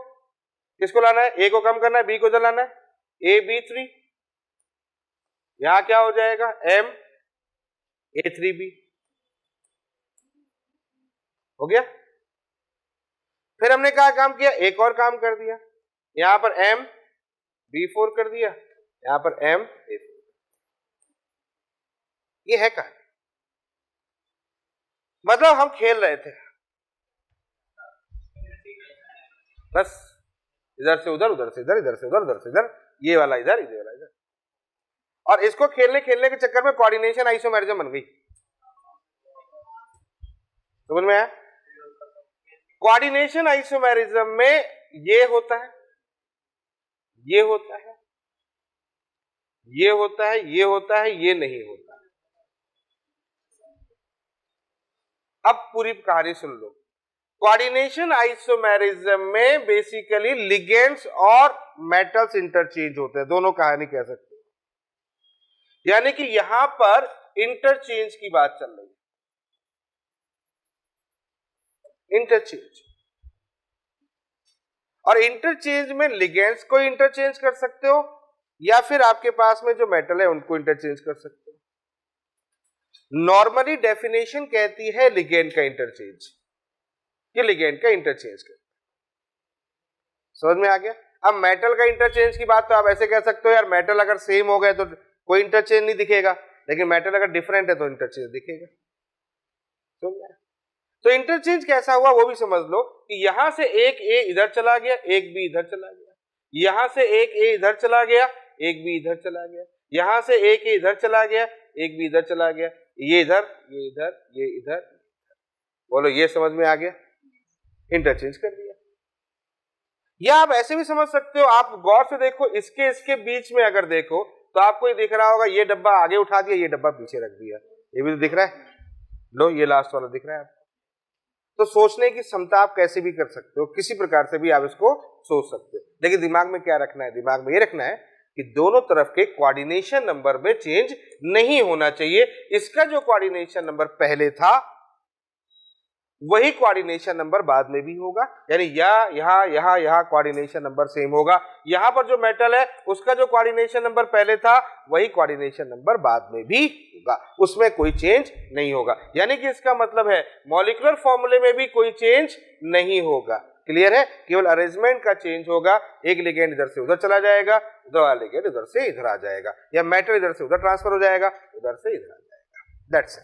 किसको लाना है? A को कम करना है, B को इधर लाना है, AB3। यहां क्या हो जाएगा, M A3B हो गया। फिर हमने क्या काम किया, एक और काम कर दिया, यहां पर M B4 कर दिया, यहां पर M A4। ये है कहानी। मतलब हम खेल रहे थे बस, इधर से उधर, उधर से इधर, इधर से उधर, उधर से इधर, ये वाला इधर, ये वाला इधर, और इसको खेलने खेलने के चक्कर में कोऑर्डिनेशन आइसोमेरिज्म बन गई। समझ में आया? कोऑर्डिनेशन आइसोमेरिज्म में ये होता है, ये होता है, ये होता है, ये होता है, ये नहीं होता। अब पूरी कहानी सुन लो। कोऑर्डिनेशन आइसोमेरिज्म में बेसिकली लिगेंड्स और मेटल्स इंटरचेंज होते हैं, दोनों कहानी कह सकते हैं। यानी कि यहां पर इंटरचेंज की बात चल रही है, इंटरचेंज। और इंटरचेंज में लिगेंड्स को इंटरचेंज कर सकते हो या फिर आपके पास में जो मेटल है उनको इंटरचेंज कर सकते हो। नॉर्मली डेफिनेशन कहती है लिगेंड का इंटरचेंज, ये लिगेंड का इंटरचेंज कर। समझ में आ गया? अब मेटल का इंटरचेंज की बात तो आप ऐसे कह सकते हो, यार मेटल अगर सेम हो गए तो कोई इंटरचेंज नहीं दिखेगा, लेकिन मेटल अगर डिफरेंट है तो इंटरचेंज दिखेगा। तो इंटरचेंज कैसा हुआ वो भी समझ लो कि यहां से एक A इधर चला गया, एक B इधर चला गया, यहां से एक A इधर चला गया, एक B इधर चला गया, यहां से एक A इधर चला गया, एक B इधर चला गया, ये इधर, ये इधर, ये इधर। बोलो ये समझ में आ गया? इंटरचेंज कर दिया। या आप ऐसे भी समझ सकते हो, आप गौर से देखो, इसके बीच में अगर देखो तो आपको ये दिख रहा होगा, ये डब्बा आगे उठा दिया, ये डब्बा पीछे रख दिया, ये भी तो दिख रहा है। लो ये लास्ट वाला दिख रहा है आपको। तो सोचने की क्षमता आप कैसे भी कर सकते हो, किसी प्रकार से भी आप इसको सोच सकते हो, लेकिन दिमाग में क्या रखना है, दिमाग में ये रखना है कि दोनों तरफ के कोऑर्डिनेशन नंबर में चेंज नहीं होना चाहिए। इसका जो कोऑर्डिनेशन नंबर पहले था वही कोऑर्डिनेशन नंबर बाद में भी होगा, यानी यहाँ कोऑर्डिनेशन नंबर सेम होगा। यहाँ पर जो मेटल है उसका जो कोऑर्डिनेशन नंबर पहले था वही कोऑर्डिनेशन नंबर बाद में भी होगा, उसमें कोई चेंज नहीं होगा। यानी कि इसका मतलब है मॉलिक्यूलर फॉर्मूले में भी कोई चेंज नहीं होगा। क्लियर है? केवल अरेंजमेंट का चेंज होगा। एक लिगेंड इधर से उधर चला जाएगा, उधर वाला लिगेंड इधर से इधर आ जाएगा, या मेटल इधर से उधर ट्रांसफर हो जाएगा, उधर से इधर आ जाएगा। That's it.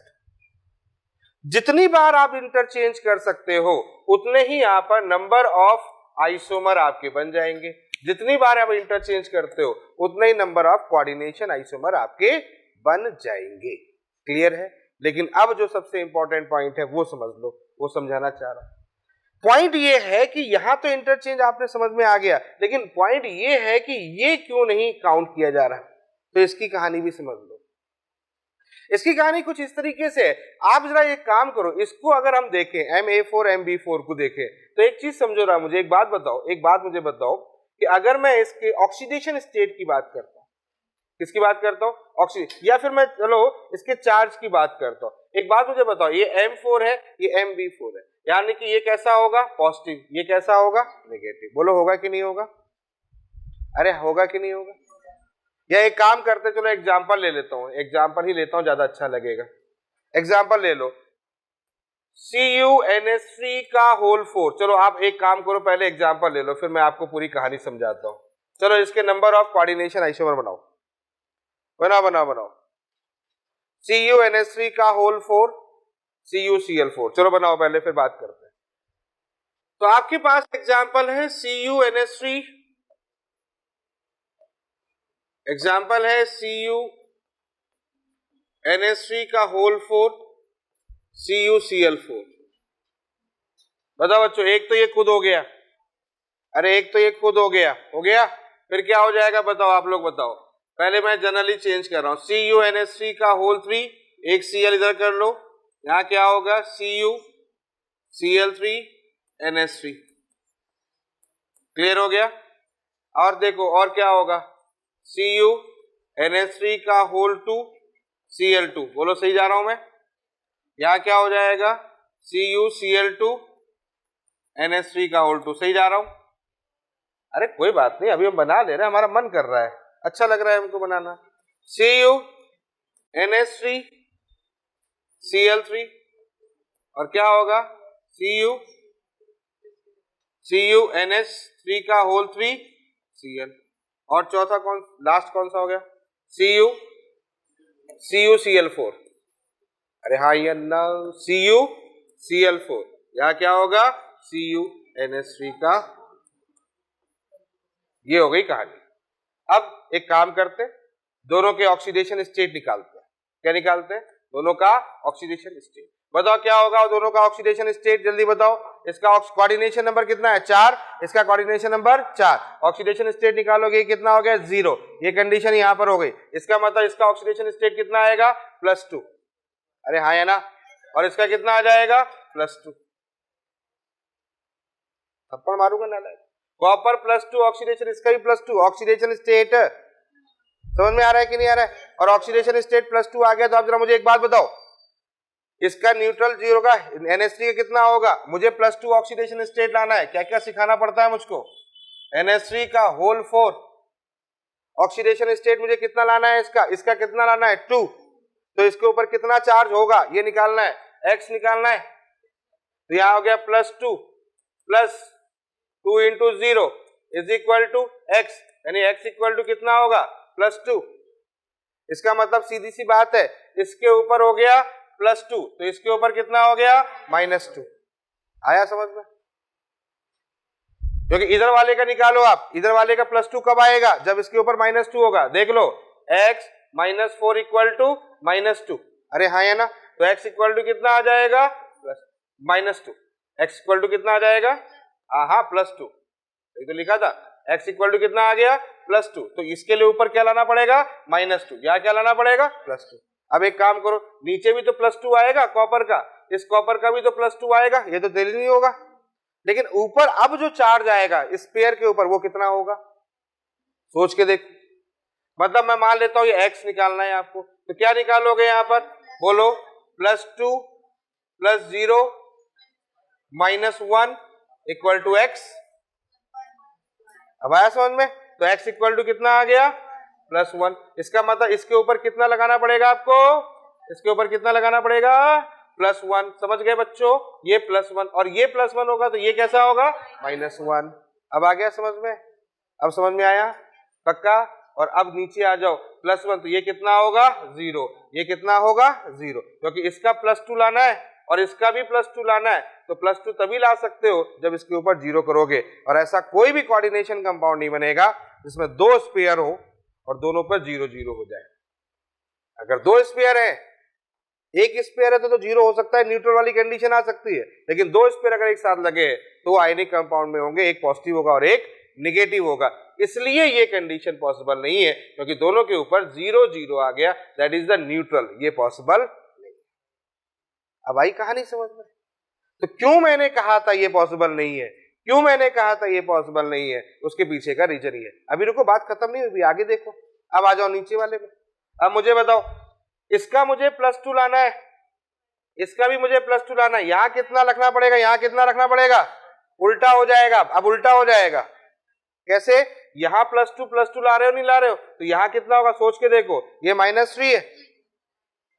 जितनी बार आप इंटरचेंज कर सकते हो उतने ही यहाँ पर नंबर ऑफ आइसोमर आपके बन जाएंगे। जितनी बार आप इंटरचेंज करते हो उतने ही नंबर ऑफ कोऑर्डिनेशन आइसोमर आपके बन जाएंगे। क्लियर है? लेकिन अब जो सबसे इंपॉर्टेंट पॉइंट है वो समझ लो, वो समझाना चाह रहा हूं। पॉइंट ये है कि यहां तो इंटरचेंज आपने समझ में आ गया, लेकिन पॉइंट ये है कि ये क्यों नहीं काउंट किया जा रहा, तो इसकी कहानी भी समझ लो। इसकी कहानी कुछ इस तरीके से है। आप जरा एक काम करो, इसको अगर हम देखें Ma4 Mb4 को देखें तो एक चीज समझो रहा, मुझे एक बात बताओ कि अगर मैं इसके ऑक्सीडेशन स्टेट की बात करता हूं, किसकी बात करता हूं? ऑक्सीडेशन, या फिर मैं चलो इसके चार्ज की बात करता हूं। एक बात मुझे बताओ, ये M4 है, ये Mb4 है, यानी कि ये कैसा होगा? पॉजिटिव, ये कैसा होगा? नेगेटिव। बोलो होगा कि नहीं होगा? अरे होगा कि नहीं होगा? या एक काम करते, चलो एग्जांपल ले लेता हूं, एग्जांपल ही लेता हूं, ज्यादा अच्छा लगेगा। एग्जांपल ले लो, CuNH3 का होल 4। चलो आप एक काम करो, पहले एग्जांपल ले लो, फिर मैं आपको पूरी कहानी समझाता हूं। चलो इसके नंबर ऑफ कोऑर्डिनेशन आइसोमर बनाओ, बनाओ। CuNH3 का होल 4, CuCl4। चलो बनाओ पहले, फिर बात करते हैं। तो आपके पास एग्जांपल है CuNH3, एग्जाम्पल है CuNH3 का होल 4, CuCl4। बताओ बच्चों, एक तो ये खुद हो गया, अरे एक तो ये खुद हो गया, फिर क्या हो जाएगा बताओ, आप लोग बताओ। पहले मैं जनरली चेंज कर रहा हूं, CuNH3 का होल 3, एक Cl इधर कर लो, यहां क्या होगा? CuCl3NH3। क्लियर हो गया? और देखो और क्या होगा, CuNH3 का होल 2, Cl2। बोलो सही जा रहा हूं मैं? यहां क्या हो जाएगा? CuCl2NH3 का होल 2। सही जा रहा हूं? अरे कोई बात नहीं, अभी हम बना ले रहे हैं, हमारा मन कर रहा है, अच्छा लग रहा है हमको बनाना। CuNH3 Cl3, और क्या होगा? CuNH3 का होल 3 Cl, और चौथा लास्ट कौन सा हो गया? CuCl4। अरे हाँ ये ना, CuCl4, यहां क्या होगा? CuNH3 का। ये हो गई कहानी। अब एक काम करते, दोनों के ऑक्सीडेशन स्टेट निकालते हैं। क्या निकालते हैं? दोनों का ऑक्सीडेशन स्टेट। बताओ क्या होगा दोनों का ऑक्सीडेशन स्टेट, जल्दी बताओ। इसका कोऑर्डिनेशन नंबर कितना है? 4, इसका कोऑर्डिनेशन नंबर 4। ऑक्सीडेशन स्टेट निकालोगे कितना हो गया? 0। ये कंडीशन यहां पर हो गई, इसका मतलब इसका ऑक्सीडेशन स्टेट कितना आएगा? +2। अरे हाँ है ना? और इसका कितना आ जाएगा? +2। थप्पड़ मारूंगा ना, कॉपर +2 ऑक्सीडेशन, इसका भी +2 ऑक्सीडेशन स्टेट। समझ में आ रहा है कि नहीं आ रहा है? और ऑक्सीडेशन स्टेट +2 आ गया, तो आप जरा मुझे एक बात बताओ, इसका न्यूट्रल 0 का NH3 का कितना होगा? मुझे +2 ऑक्सीडेशन स्टेट लाना है। क्या क्या सिखाना पड़ता है मुझको? NH3 का होल 4 ऑक्सीडेशन स्टेट मुझे कितना लाना है? इसका कितना लाना है? 2। तो इसके ऊपर कितना चार्ज होगा ये निकालना है, X निकालना है। तो यहां हो गया +2 +2 × 0 = X, यानी X = कितना होगा? +2। इसका मतलब सीधी सी बात है, इसके ऊपर हो गया +2, तो इसके ऊपर कितना हो गया? -2। आया समझ में? क्योंकि इधर वाले का निकालो आप, इधर वाले का +2 कब आएगा? जब इसके ऊपर -2 होगा। देख लो, X -4 = -2। अरे हाँ है ना? तो X = कितना आ जाएगा? -2। X = कितना आ जाएगा? हाँ +2, ये तो लिखा था। X = कितना आ गया? +2। तो इसके लिए ऊपर क्या लाना पड़ेगा? -2। यहाँ क्या लाना पड़ेगा? +2। अब एक काम करो, नीचे भी तो +2 आएगा कॉपर का, इस कॉपर का भी तो +2 आएगा, ये तो दिल नहीं होगा। लेकिन ऊपर अब जो चार्ज आएगा इस पेयर के ऊपर, वो कितना होगा? सोच के देख। मतलब मैं मान लेता हूं ये X निकालना है आपको, तो क्या निकालोगे यहां पर? बोलो, +2 + 0 -1 इक्वल टू x। अब आया समझ में? तो x इक्वल टू कितना आ गया? +1। इसका मतलब इसके ऊपर कितना लगाना पड़ेगा आपको? इसके ऊपर कितना लगाना पड़ेगा? +1। समझ गए बच्चों? ये +1 और ये +1 होगा तो ये कैसा होगा? -1। अब आ गया समझ में? अब समझ में आया? पक्का? और अब नीचे आ जाओ, +1 तो ये कितना होगा? 0। ये कितना होगा? 0, क्योंकि इसका +2 लाना है और इसका भी +2 लाना है। तो +2 तभी ला सकते हो जब इसके ऊपर 0 करोगे। और ऐसा कोई भी कोऑर्डिनेशन कंपाउंड नहीं बनेगा जिसमें 2 स्पेयर हो और दोनों पर 0 0 हो जाए। अगर 2 स्पेयर है, एक स्पेयर है तो 0 हो सकता है, न्यूट्रल वाली कंडीशन आ सकती है, लेकिन 2 स्पेयर अगर एक साथ लगे तो आयनिक कंपाउंड में होंगे, एक पॉजिटिव होगा और एक निगेटिव होगा। इसलिए ये कंडीशन पॉसिबल नहीं है, क्योंकि दोनों के ऊपर 0 0 आ गया, दैट इज द न्यूट्रल। ये पॉसिबल नहीं। अब आई कहानी समझ में? तो क्यों मैंने कहा था ये पॉसिबल नहीं है, क्यों मैंने कहा था ये पॉसिबल नहीं है, उसके पीछे का रीजन ही है। अभी रुको, बात खत्म नहीं हुई, आगे देखो। अब आ जाओ नीचे वाले में। अब मुझे बताओ, इसका मुझे +2 लाना है, इसका भी मुझे +2 लाना है। यहां कितना रखना पड़ेगा? यहां कितना रखना पड़ेगा? उल्टा हो जाएगा। अब उल्टा हो जाएगा कैसे? यहां +2 ला रहे हो, नहीं ला रहे हो? तो यहां कितना होगा? सोच के देखो, ये -3 है।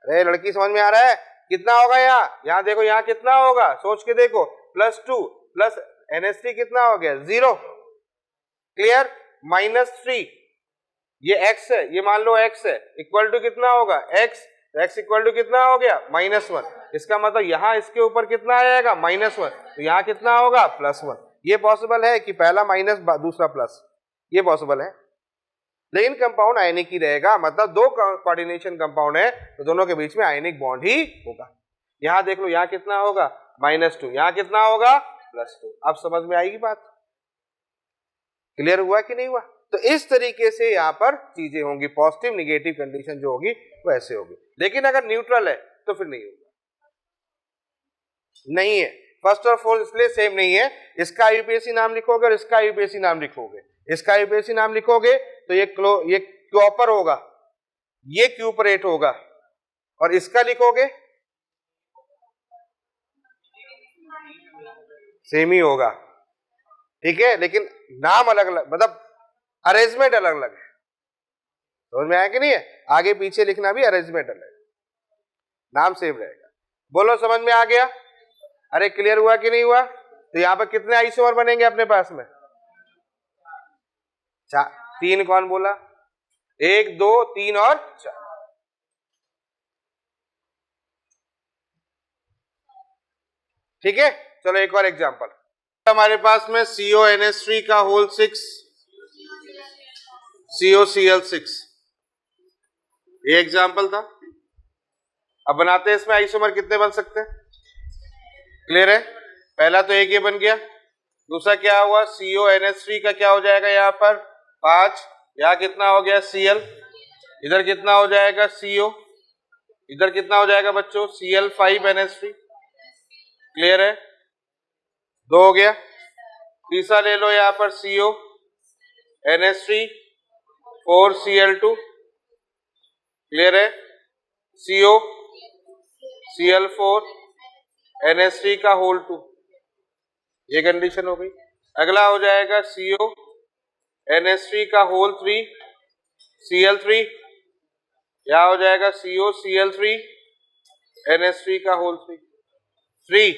अरे लड़की, समझ में आ रहा है? कितना होगा यहां देखो, यहां कितना होगा? सोच के देखो, +2 प्लस NH3 कितना हो गया? 0। क्लियर? -3, ये x है, ये मान लो x है, इक्वल टू कितना होगा? x। x इक्वल टू कितना हो गया? -1। इसका मतलब यहां इसके ऊपर कितना आएगा? -1। तो यहां कितना होगा? +1। ये पॉसिबल है कि पहला माइनस दूसरा प्लस, ये पॉसिबल है। लेकिन कंपाउंड आयनिक ही रहेगा, मतलब 2 कोऑर्डिनेशन कंपाउंड है तो दोनों के बीच में आयनिक बॉन्ड ही होगा। यहां देख लो, यहां कितना होगा? -2, यहां कितना होगा? +2। अब समझ में आएगी बात? क्लियर हुआ कि नहीं हुआ? तो इस तरीके से यहां पर चीजें होंगी, पॉजिटिव निगेटिव कंडीशन जो होगी वो ऐसे होगी। लेकिन अगर न्यूट्रल है तो फिर नहीं होगा, नहीं है। फर्स्ट और फोर्थ इसलिए सेम नहीं है। इसका यूपीएससी नाम लिखोगे और इसका यूपीएससी नाम लिखोगे, इसका यूपीएससी नाम लिखोगे तो ये कॉपर होगा, ये क्यूपरेट होगा, और इसका लिखोगे सेम ही होगा। ठीक है, लेकिन नाम अलग अलग, मतलब अरेंजमेंट अलग अलग है। समझ में आया कि नहीं है? आगे पीछे लिखना भी अरेंजमेंट अलग है, नाम सेम रहेगा। बोलो समझ में आ गया? अरे क्लियर हुआ कि नहीं हुआ? तो यहां पर कितने आइसोमर बनेंगे अपने पास में? 3। कौन बोला? 1 2 3 और 4। ठीक है, चलो एक और एग्जांपल। हमारे पास में CONH3 का होल 6 COCl6, ये एग्जांपल था। अब बनाते हैं इसमें आइसोमर कितने बन सकते हैं? क्लियर है? पहला तो एक ये बन गया, दूसरा क्या हुआ? CONH3 का क्या हो जाएगा यहाँ पर? 5। यहाँ कितना हो गया? Cl। इधर कितना हो जाएगा? CO। इधर कितना हो जाएगा बच्चों? Cl5NH3। क्लियर है? 2 हो गया। तीसरा ले लो यहाँ पर CONH3 4Cl2। क्लियर है? CO Cl4 NH3 का होल 2, ये कंडीशन हो गई। अगला हो जाएगा CONH3 का होल 3 Cl3, या हो जाएगा COCl3 NH3 का होल 3।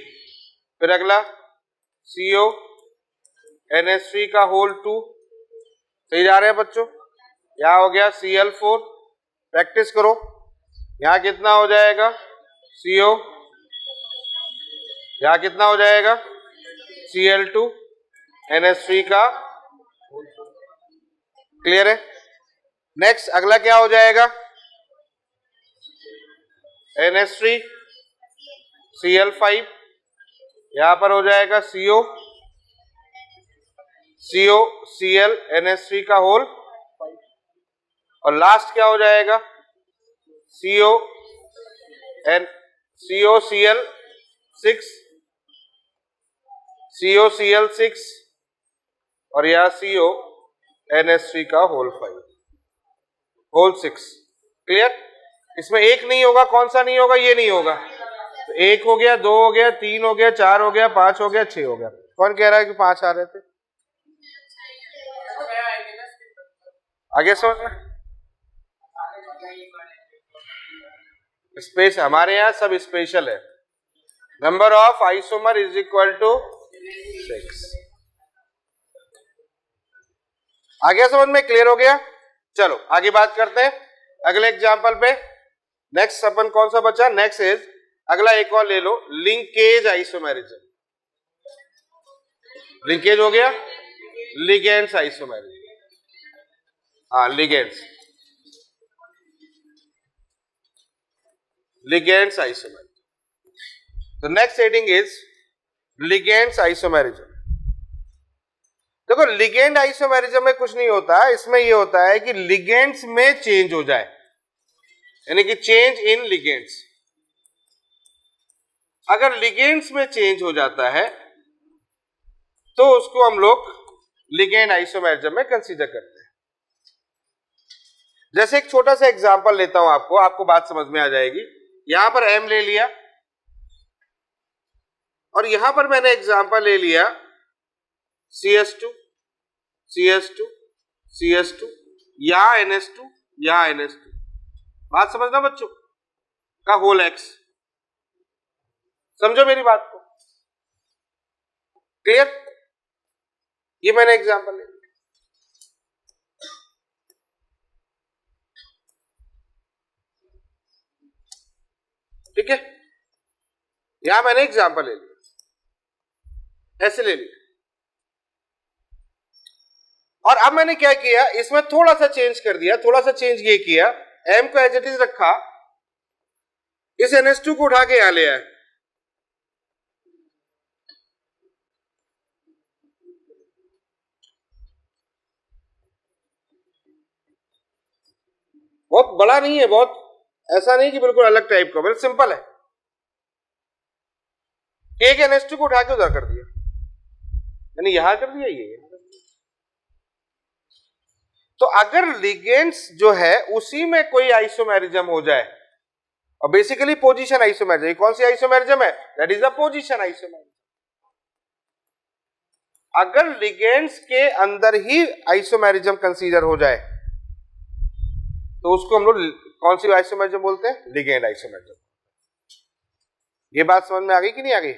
फिर अगला CONH3 का होल 2, सही जा रहे हैं बच्चों? यहाँ हो गया Cl4, प्रैक्टिस करो। यहाँ कितना हो जाएगा? CO, यहाँ कितना हो जाएगा? Cl2 NH3 का। क्लियर है? नेक्स्ट अगला क्या हो जाएगा? NH3 Cl5, यहां पर हो जाएगा COCl NH3 का होल, और लास्ट क्या हो जाएगा? COCl6 और यह CONH3 का होल 6। क्लियर? इसमें एक नहीं होगा, कौन सा नहीं होगा? ये नहीं होगा, तो 1 हो गया, 2 हो गया, 3 हो गया, 4 हो गया, 5 हो गया, 6 हो गया। कौन कह रहा है कि 5 आ रहे थे? आगे समझ में? स्पेस हमारे यहाँ सब स्पेशल है। Number of isomer is equal to 6। आ गया समझ में? क्लियर हो गया? चलो आगे बात करते हैं अगले एग्जांपल पे। नेक्स्ट अपन कौन सा बचा? नेक्स्ट इज, अगला एक और ले लो, लिंकेज आइसोमेरिज्म। लिंकेज हो गया, लिगेंड्स आइसोमेरिज्म। हाँ, ligands, ligands isomerism. The next heading is ligands isomerism. देखो, लिगेंड आइसोमेरिज्म में कुछ नहीं होता, इसमें यह होता है कि लिगेंड्स में चेंज हो जाए, यानी कि चेंज इन लिगेंड्स। अगर लिगेंड्स में चेंज हो जाता है तो उसको हम लोग लिगेंड आइसोमेरिज्म में कंसीडर करते हैं। जैसे एक छोटा सा एग्जांपल लेता हूं, आपको बात समझ में आ जाएगी। यहां पर M ले लिया और यहां पर मैंने एग्जांपल ले लिया CS2, CS2, CS2, यहां NH2, यहां NH2। बात समझना बच्चों का होल X, समझो मेरी बात को। क्लियर? ये मैंने एग्जांपल ले लिया, ठीक है? यहां मैंने एग्जांपल ले लिया, ऐसे ले लिया। और अब मैंने क्या किया, इसमें थोड़ा सा चेंज कर दिया। थोड़ा सा चेंज ये किया, M को एज इट इज रखा, इस NH2 को उठा के यहां ले आया। बहुत बड़ा नहीं है, बहुत ऐसा नहीं कि बिल्कुल अलग टाइप का, बिल्कुल सिंपल है। एक NH2 को उठा के उधर कर दिया, यानी यहां कर दिया, ये। तो अगर लिगेंड्स जो है उसी में कोई आइसोमेरिज्म हो जाए, और बेसिकली पोजीशन आइसोमेरिज्म, कौन सी आइसोमेरिज्म है? That is the position isomerism. अगर लिगेंड्स के अंदर ही आइसोमेरिज्म कंसीडर हो जाए तो उसको हम लोग कौन सी आइसोमेरिज्म बोलते हैं? Ligand isomerism. ये बात समझ में आ गई कि नहीं आ गई?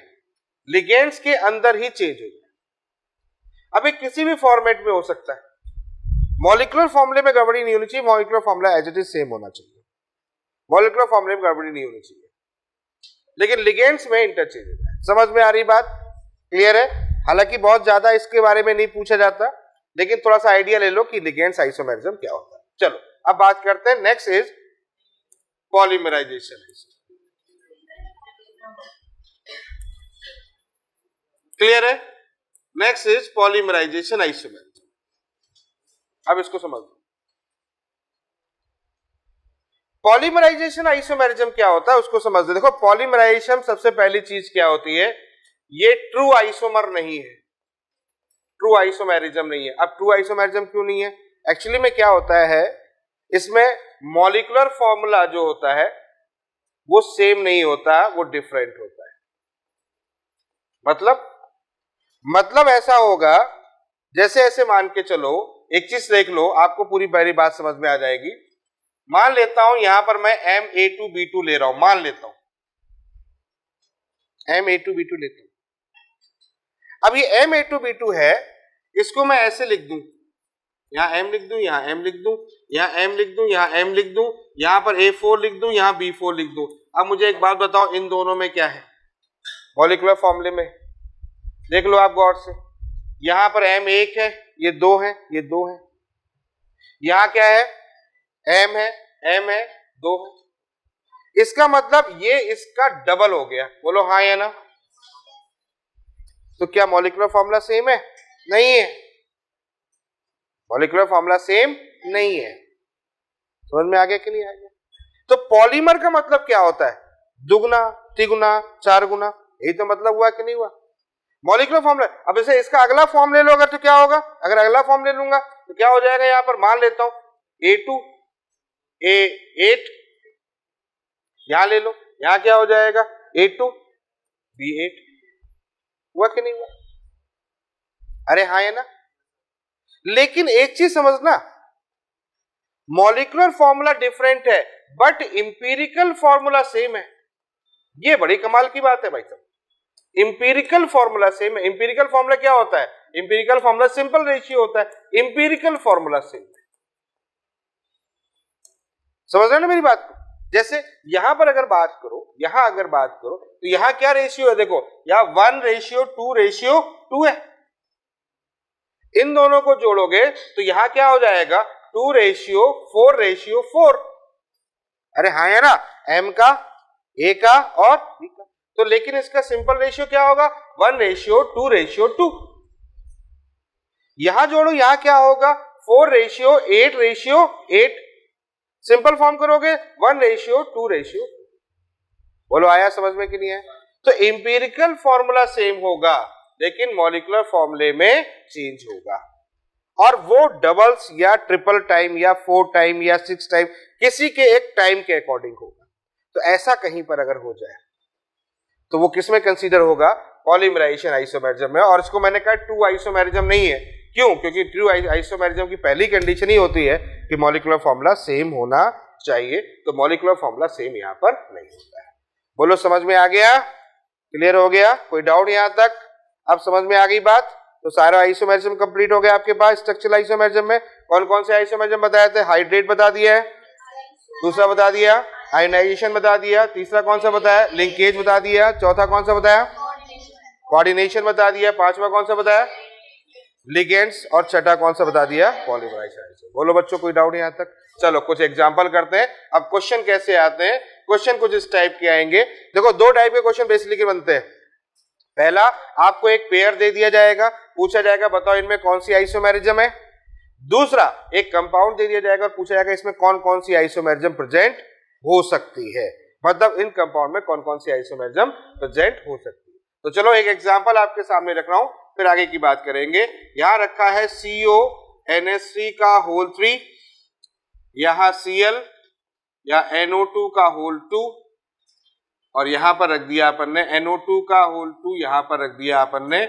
लिगेंड्स के अंदर ही चेंज हो जाए। अब ये किसी भी फॉर्मेट में हो सकता है, मॉलिक्यूलर फॉर्मूले में गड़बड़ी नहीं होनी चाहिए, molecular formula as it is same होना चाहिए, मॉलिक्यूलर फॉर्मूले में गड़बड़ी नहीं होनी चाहिए, लेकिन लिगेंड्स में इंटरचेंज हो जाए। समझ में आ रही बात? क्लियर है? हालांकि बहुत ज्यादा इसके बारे में नहीं पूछा जाता, लेकिन थोड़ा सा आइडिया ले लो कि लिगेंड्स आइसोमेरिज्म क्या होता है। चलो अब बात करते हैं, नेक्स्ट इज पॉलीमराइजेशन। क्लियर है? Next is polymerization isomerism. अब इसको समझ लो, पॉलीमराइजेशन आइसोमेरिज्म क्या होता है उसको समझ लो। देखो, पॉलीमराइजेशन सबसे पहली चीज क्या होती है, ये ट्रू आइसोमर नहीं है, ट्रू आइसोमेरिज्म नहीं है। अब ट्रू आइसोमेरिज्म क्यों नहीं है? एक्चुअली में क्या होता है, इसमें मॉलिक्यूलर फॉर्मूला जो होता है वो सेम नहीं होता, वो डिफरेंट होता है। मतलब ऐसा होगा, जैसे ऐसे मान के चलो, एक चीज देख लो, आपको पूरी पहली बात समझ में आ जाएगी। मान लेता हूं यहां पर मैं Ma2B2 ले रहा हूं, मान लेता हूं Ma2B2 लेता हूं। अब ये Ma2B2 है, इसको मैं ऐसे लिख दूं, यहां M लिख दूं, यहां M लिख दूं, यहां M लिख दूं, यहां M लिख दूं, यहां पर A4 लिख दूं, यहां B4 लिख दूं। अब मुझे एक बात बताओ, इन दोनों में क्या है? मॉलिक्यूलर फॉर्मूले में देख लो आप गौर से, यहां पर M 1 है, ये 2 है, ये 2 है, यहां क्या है? M है, M है, 2 है। इसका मतलब ये इसका डबल हो गया। बोलो हाँ या ना? तो क्या मॉलिक्यूलर फॉर्मूला सेम है? नहीं है, मॉलिक्यूलर फॉर्मूला सेम नहीं है। समझ में आ गया कि नहीं आ गया? तो पॉलीमर का मतलब क्या होता है? दुगुना, तिगुना, चार गुना, यही तो मतलब हुआ कि नहीं हुआ? Molecular formula. अब जैसे इसका अगला फॉर्म ले लो, अगर तो क्या होगा? अगर अगला फॉर्म ले लूंगा तो क्या हो जाएगा? यहां पर मान लेता हूं A2 A8, यहां ले लो, यहां क्या हो जाएगा? A2 B8 हुआ कि नहीं हुआ? अरे हाँ है ना। लेकिन एक चीज समझना, मॉलिक्यूलर फॉर्मूला डिफरेंट है बट इंपीरिकल फॉर्मूला सेम है। ये बड़ी कमाल की बात है भाई साहब। इंपीरिकल फॉर्मूला सेम है। इंपीरिकल फॉर्मूला क्या होता है? इंपीरिकल फॉर्मूला सिंपल रेशियो होता है, इंपीरिकल फॉर्मूला सेम है। समझ रहे हो ना मेरी बात को? जैसे यहां पर अगर बात करो, यहां अगर बात करो तो यहां क्या रेशियो है? देखो यहां 1:2:2 है। इन दोनों को जोड़ोगे तो यहां क्या हो जाएगा? 2:4:4। अरे हाँ है ना, M का, A का और B का। तो लेकिन इसका सिंपल रेशियो क्या होगा? 1:2:2। यहां जोड़ो, यहां क्या होगा? 4:8:8। सिंपल फॉर्म करोगे 1:2:2। बोलो आया समझ में कि नहीं है? तो इंपीरिकल फॉर्मूला सेम होगा लेकिन मॉलिक्यूलर फॉर्मूले में चेंज होगा, और वो डबल्स या ट्रिपल टाइम या 4 टाइम या 6 टाइम किसी के एक टाइम के अकॉर्डिंग होगा। तो ऐसा कहीं पर अगर हो जाए तो वो किस में कंसीडर होगा? पॉलीमराइजेशन आइसोमेरिज्म में। और इसको मैंने कहा ट्रू आइसोमेरिज्म नहीं है। क्यों? क्योंकि ट्रू आइसोमेरिज्म की पहली कंडीशन ही होती है कि मॉलिक्यूलर फॉर्मूला सेम होना चाहिए। तो मॉलिक्यूलर फॉर्मूला सेम यहां पर नहीं होता है। बोलो समझ में आ गया? क्लियर हो गया? कोई डाउट यहां तक? अब समझ में आ गई बात? तो सारा आइसोमेरिज्म कंप्लीट हो गया आपके पास। स्ट्रक्चरल आइसोमेरिज्म में कौन कौन से आइसोमेरिज्म बताए थे? हाइड्रेट बता दिया है, दूसरा बता दिया आयनाइजेशन बता दिया, तीसरा कौन सा बताया? लिंकेज बता दिया, चौथा कौन सा बताया? कोऑर्डिनेशन बता दिया, पांचवा कौन सा बताया? लिगेंड्स, और छठा कौन सा बता दिया? पॉलीमराइजेशन। बोलो बच्चों कोई डाउट यहां तक? चलो कुछ एग्जांपल करते हैं। अब क्वेश्चन कैसे आते हैं? क्वेश्चन कुछ इस टाइप के आएंगे। देखो दो टाइप के क्वेश्चन बेसिकली बनते हैं। पहला, आपको एक पेयर दे दिया जाएगा, पूछा जाएगा बताओ इनमें कौन सी आइसोमेरिज्म है। दूसरा, एक कंपाउंड दे दिया जाएगा और पूछा जाएगा इसमें कौन कौन सी आइसोमेरिज्म प्रेजेंट हो सकती है, मतलब इन कंपाउंड में कौन कौन सी आइसोमेरिज्म प्रेजेंट हो सकती है। तो चलो एक एग्जांपल आपके सामने रख रहा हूं, फिर आगे की बात करेंगे। यहां रखा है CONH3 का होल 3, यहां Cl या NO2 का होल 2, और यहां पर रख दिया अपन ने NO2 का होल 2, यहां पर रख दिया अपन ने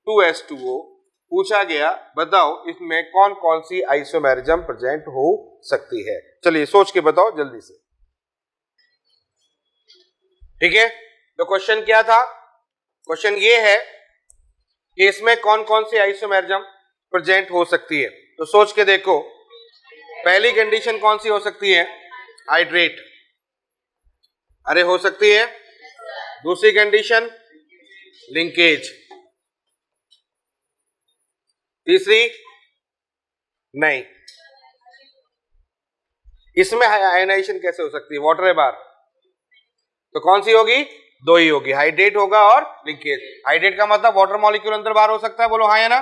2H2O। पूछा गया बताओ इसमें कौन कौन सी आइसोमेरिज्म प्रेजेंट हो सकती है। चलिए सोच के बताओ जल्दी से। ठीक है, तो क्वेश्चन क्या था? क्वेश्चन ये है कि इसमें कौन कौन सी आइसोमेरिज्म प्रेजेंट हो सकती है। तो सोच के देखो, पहली कंडीशन कौन सी हो सकती है? हाइड्रेट। अरे हो सकती है। दूसरी कंडीशन लिंकेज। तीसरी नहीं। इसमें आयनाइजेशन कैसे हो सकती है? वाटर है बार, तो कौन सी होगी? दो ही होगी, हाइड्रेट होगा और लिंकेज। हाइड्रेट का मतलब वाटर मॉलिक्यूल अंदर बाहर हो सकता है। बोलो हाँ या ना?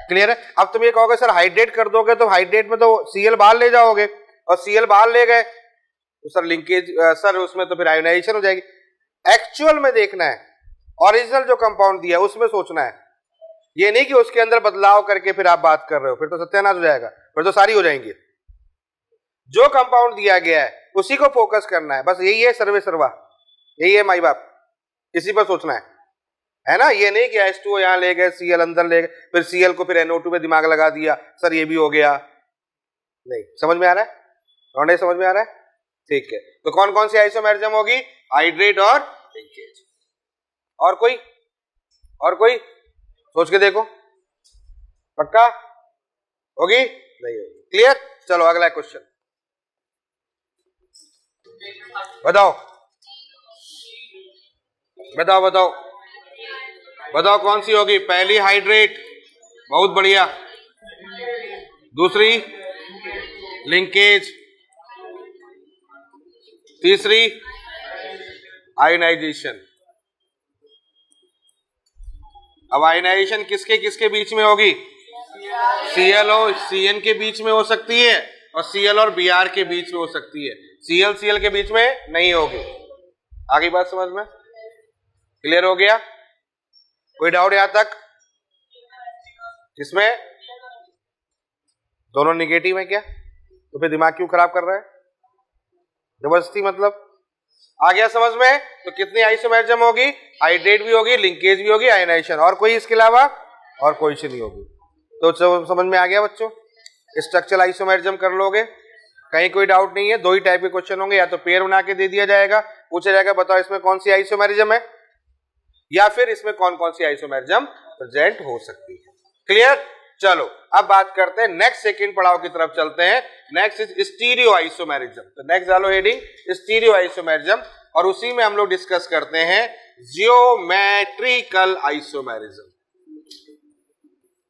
क्लियर है? अब तुम ये कहोगे सर हाइड्रेट कर दोगे तो हाइड्रेट में तो Cl बाहर ले जाओगे, और Cl बाहर ले गए तो सर लिंकेज, सर उसमें तो फिर आयोनाइजेशन हो जाएगी। एक्चुअल में देखना है, ओरिजिनल जो कंपाउंड दिया है उसमें सोचना है, ये नहीं कि उसके अंदर बदलाव करके फिर आप बात कर रहे हो, फिर तो सत्यानाश हो जाएगा, फिर तो सारी हो जाएंगी। जो कंपाउंड दिया गया है उसी को फोकस करना है, बस यही है सर्वे सर्वा, यही है माई बाप, इसी पर सोचना है ना। ये नहीं कि H2O यहां ले गए, Cl अंदर ले गए, फिर Cl को फिर NO2 पे दिमाग लगा दिया, सर ये भी हो गया। नहीं, समझ में आ रहा है? लौंडे समझ में आ रहा है? ठीक है, तो कौन कौन सी आइसोमेरिज्म होगी? हाइड्रेट और लिंकेज। और कोई? और कोई? सोच के देखो, पक्का होगी? नहीं होगी। क्लियर? चलो अगला क्वेश्चन बताओ, बताओ बताओ बताओ कौन सी होगी? पहली हाइड्रेट, बहुत बढ़िया। दूसरी लिंकेज, तीसरी आयोनाइजेशन। अब आयोनाइजेशन किसके किसके बीच में होगी? Cl और Cn के बीच में हो सकती है, और Cl और Br के बीच में हो सकती है। Cl के बीच में नहीं होगी। आगे बात समझ में? क्लियर हो गया? कोई डाउट यहां तक? किसमें? दोनों निगेटिव है क्या? तो फिर दिमाग क्यों खराब कर रहा है जबरदस्ती? मतलब आ गया समझ में? तो कितनी आइसोमेरिज्म होगी? हाइड्रेट भी होगी, लिंकेज भी होगी, आयनाइजेशन, और कोई इसके अलावा और कोई सी नहीं होगी। तो समझ में आ गया बच्चों? स्ट्रक्चरल आइसोमेरिज्म कर लोगे, कहीं कोई डाउट नहीं है। दो ही टाइप के क्वेश्चन होंगे, या तो पेयर बना के दे दिया जाएगा, पूछा जाएगा बताओ इसमें कौन सी आइसोमेरिज्म है, या फिर इसमें कौन कौन सी आइसोमेरिज्म प्रेजेंट हो सकती है। क्लियर? चलो अब बात करते हैं नेक्स्ट, सेकंड पड़ाव की तरफ चलते हैं। Next is stereo isomerism. तो नेक्स्ट डालो हेडिंग स्टीरियो आइसोमेरिज्म, और उसी में हम लोग डिस्कस करते हैं जियोमेट्रिकल आइसोमेरिज्म।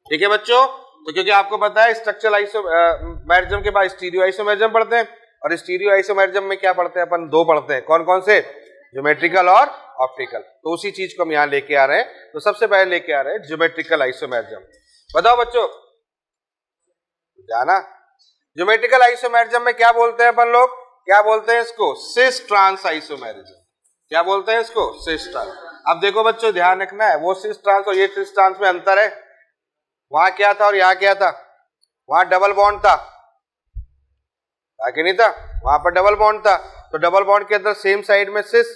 ठीक है बच्चों? तो क्योंकि आपको पता है स्ट्रक्चरल आइसोमेरिज्म के बाद स्टीरियो आइसोमेरिज्म पढ़ते हैं, और स्टीरियो आइसोमेरिज्म में क्या पढ़ते हैं अपन? दो पढ़ते हैं। कौन कौन से? ज्योमेट्रिकल और ऑप्टिकल। तो उसी चीज को हम यहां लेके आ रहे हैं। तो सबसे पहले लेके आ रहे हैं ज्योमेट्रिकल आइसोमेरिज्म। बताओ बच्चों, जाना ज्योमेट्रिकल आइसोमेरिज्म में क्या बोलते हैं अपन लोग? क्या बोलते हैं इसको? Cis trans isomerism. क्या बोलते हैं इसको? Cis trans. अब देखो बच्चों, ध्यान रखना है, वो सिस ट्रांस और ये सिस ट्रांस में अंतर है। वहां क्या था और यहां क्या था? वहां डबल बॉन्ड था कि नहीं था? वहां पर डबल बॉन्ड था। तो डबल बॉन्ड के अंदर सेम साइड में सिस।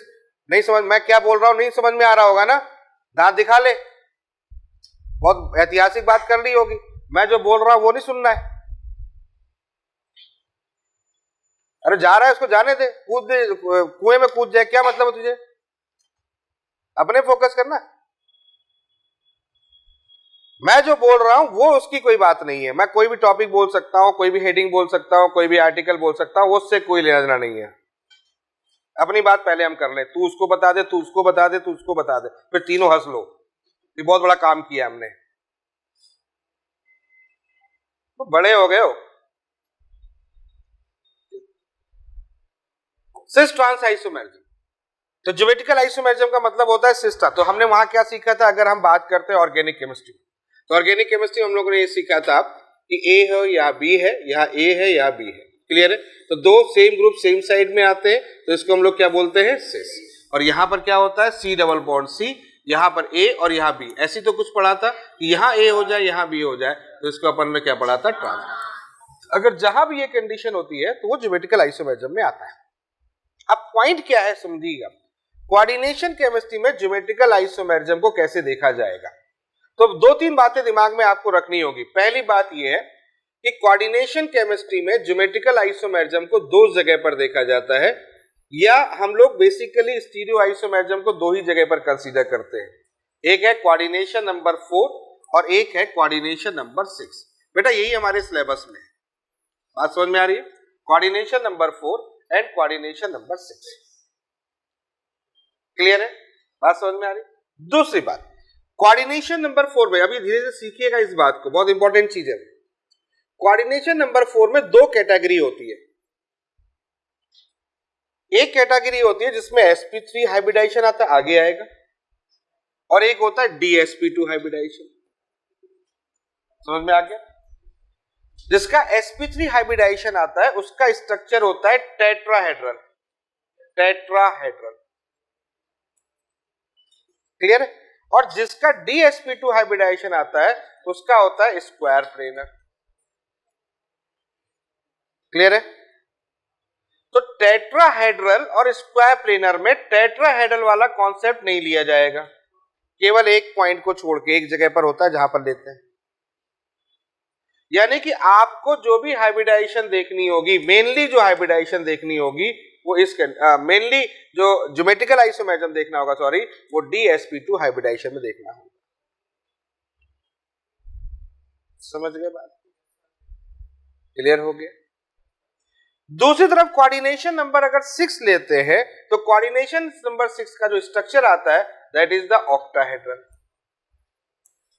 नहीं समझ, मैं क्या बोल रहा हूं नहीं समझ में आ रहा होगा ना? दांत दिखा ले, बहुत ऐतिहासिक बात कर ली होगी। मैं जो बोल रहा हूं वो नहीं सुनना है। अरे जा रहा है उसको जाने दे, कूद दे, कुएं में कूद जाए, क्या मतलब है तुझे? अपने फोकस करना। मैं जो बोल रहा हूं वो उसकी कोई बात नहीं है। मैं कोई भी टॉपिक बोल सकता हूं, कोई भी हेडिंग बोल सकता हूं, कोई भी आर्टिकल बोल सकता हूं, उससे कोई लेना देना नहीं है। अपनी बात पहले हम कर ले। तू उसको बता दे, तू उसको बता दे, तू उसको बता दे, फिर तीनों हंस लो, ये बहुत बड़ा काम किया हमने। तो बड़े हो गए हो। Cis trans isomerism. तो ज्योमेट्रिकल आइसोमेरिज्म का मतलब होता है सिस्टा। तो हमने वहां क्या सीखा था? अगर हम बात करते हैं ऑर्गेनिक केमिस्ट्री, तो ऑर्गेनिक केमिस्ट्री हम लोगों ने ये सीखा था कि ए है या बी है, यहाँ ए है या बी है। क्लियर है? तो दो सेम ग्रुप सेम साइड में आते हैं, तो इसको हम लोग क्या बोलते हैं? सिस। और यहाँ पर क्या होता है? सी डबल बॉन्ड सी, यहाँ पर ए और यहाँ बी। ऐसी तो कुछ पढ़ा था कि यहाँ ए हो जाए यहाँ बी हो जाए, तो इसको अपन में क्या पढ़ा था? ट्रांस। अगर जहां भी ये कंडीशन होती है तो वो ज्योमेट्रिकल आइसोमेरिज्म में आता है। अब पॉइंट क्या है समझिएगा, कोऑर्डिनेशन केमिस्ट्री में ज्योमेट्रिकल आइसोमेरिज्म को कैसे देखा जाएगा? तो दो तीन बातें दिमाग में आपको रखनी होगी। पहली बात यह है कि कोऑर्डिनेशन केमिस्ट्री में ज्योमेट्रिकल आइसोमेरिज्म को दो जगह पर देखा जाता है, या हम लोग बेसिकली स्टीरियो आइसोमेरिज्म को दो ही जगह पर कंसीडर करते हैं। एक है कोऑर्डिनेशन नंबर 4 और एक है कोऑर्डिनेशन नंबर 6। बेटा यही हमारे सिलेबस में है। बात समझ में आ रही है? Coordination number 4 and coordination number 6। Clear है? बात समझ में आ रही? दूसरी बात, कोऑर्डिनेशन नंबर 4 में अभी धीरे धीरे सीखिएगा इस बात को, बहुत इंपॉर्टेंट चीज है। कोऑर्डिनेशन नंबर 4 में दो कैटेगरी होती है। एक कैटेगरी होती है जिसमें sp3 हाइब्रिडाइजेशन आता है, आगे आएगा, और एक होता है dsp2 हाइब्रिडाइजेशन। समझ में आ गया? जिसका sp3 हाइब्रिडाइजेशन आता है उसका स्ट्रक्चर होता है टेट्राहेड्रल। टेट्राहेड्रल। क्लियर है? और जिसका dsp2 हाइब्रिडाइजेशन आता है उसका होता है स्क्वायर प्लेनर। क्लियर है? तो टेट्राहेड्रल और स्क्वायर प्लेनर में टेट्राहेड्रल वाला कॉन्सेप्ट नहीं लिया जाएगा, केवल एक पॉइंट को छोड़ के एक जगह पर होता है जहां पर लेते हैं। यानी कि आपको जो भी हाइब्रिडाइजेशन देखनी होगी, मेनली जो हाइब्रिडाइजेशन देखनी होगी वो इस मेनली जो ज्योमेट्रिकल आइसोमेरिज्म देखना होगा, सॉरी, वो dsp2 हाइब्रिडाइजेशन में देखना होगा। समझ गए बात? क्लियर हो गया? दूसरी तरफ कोऑर्डिनेशन नंबर अगर 6 लेते हैं तो कोऑर्डिनेशन नंबर 6 का जो स्ट्रक्चर आता है दैट इज द ऑक्टाहेड्रल।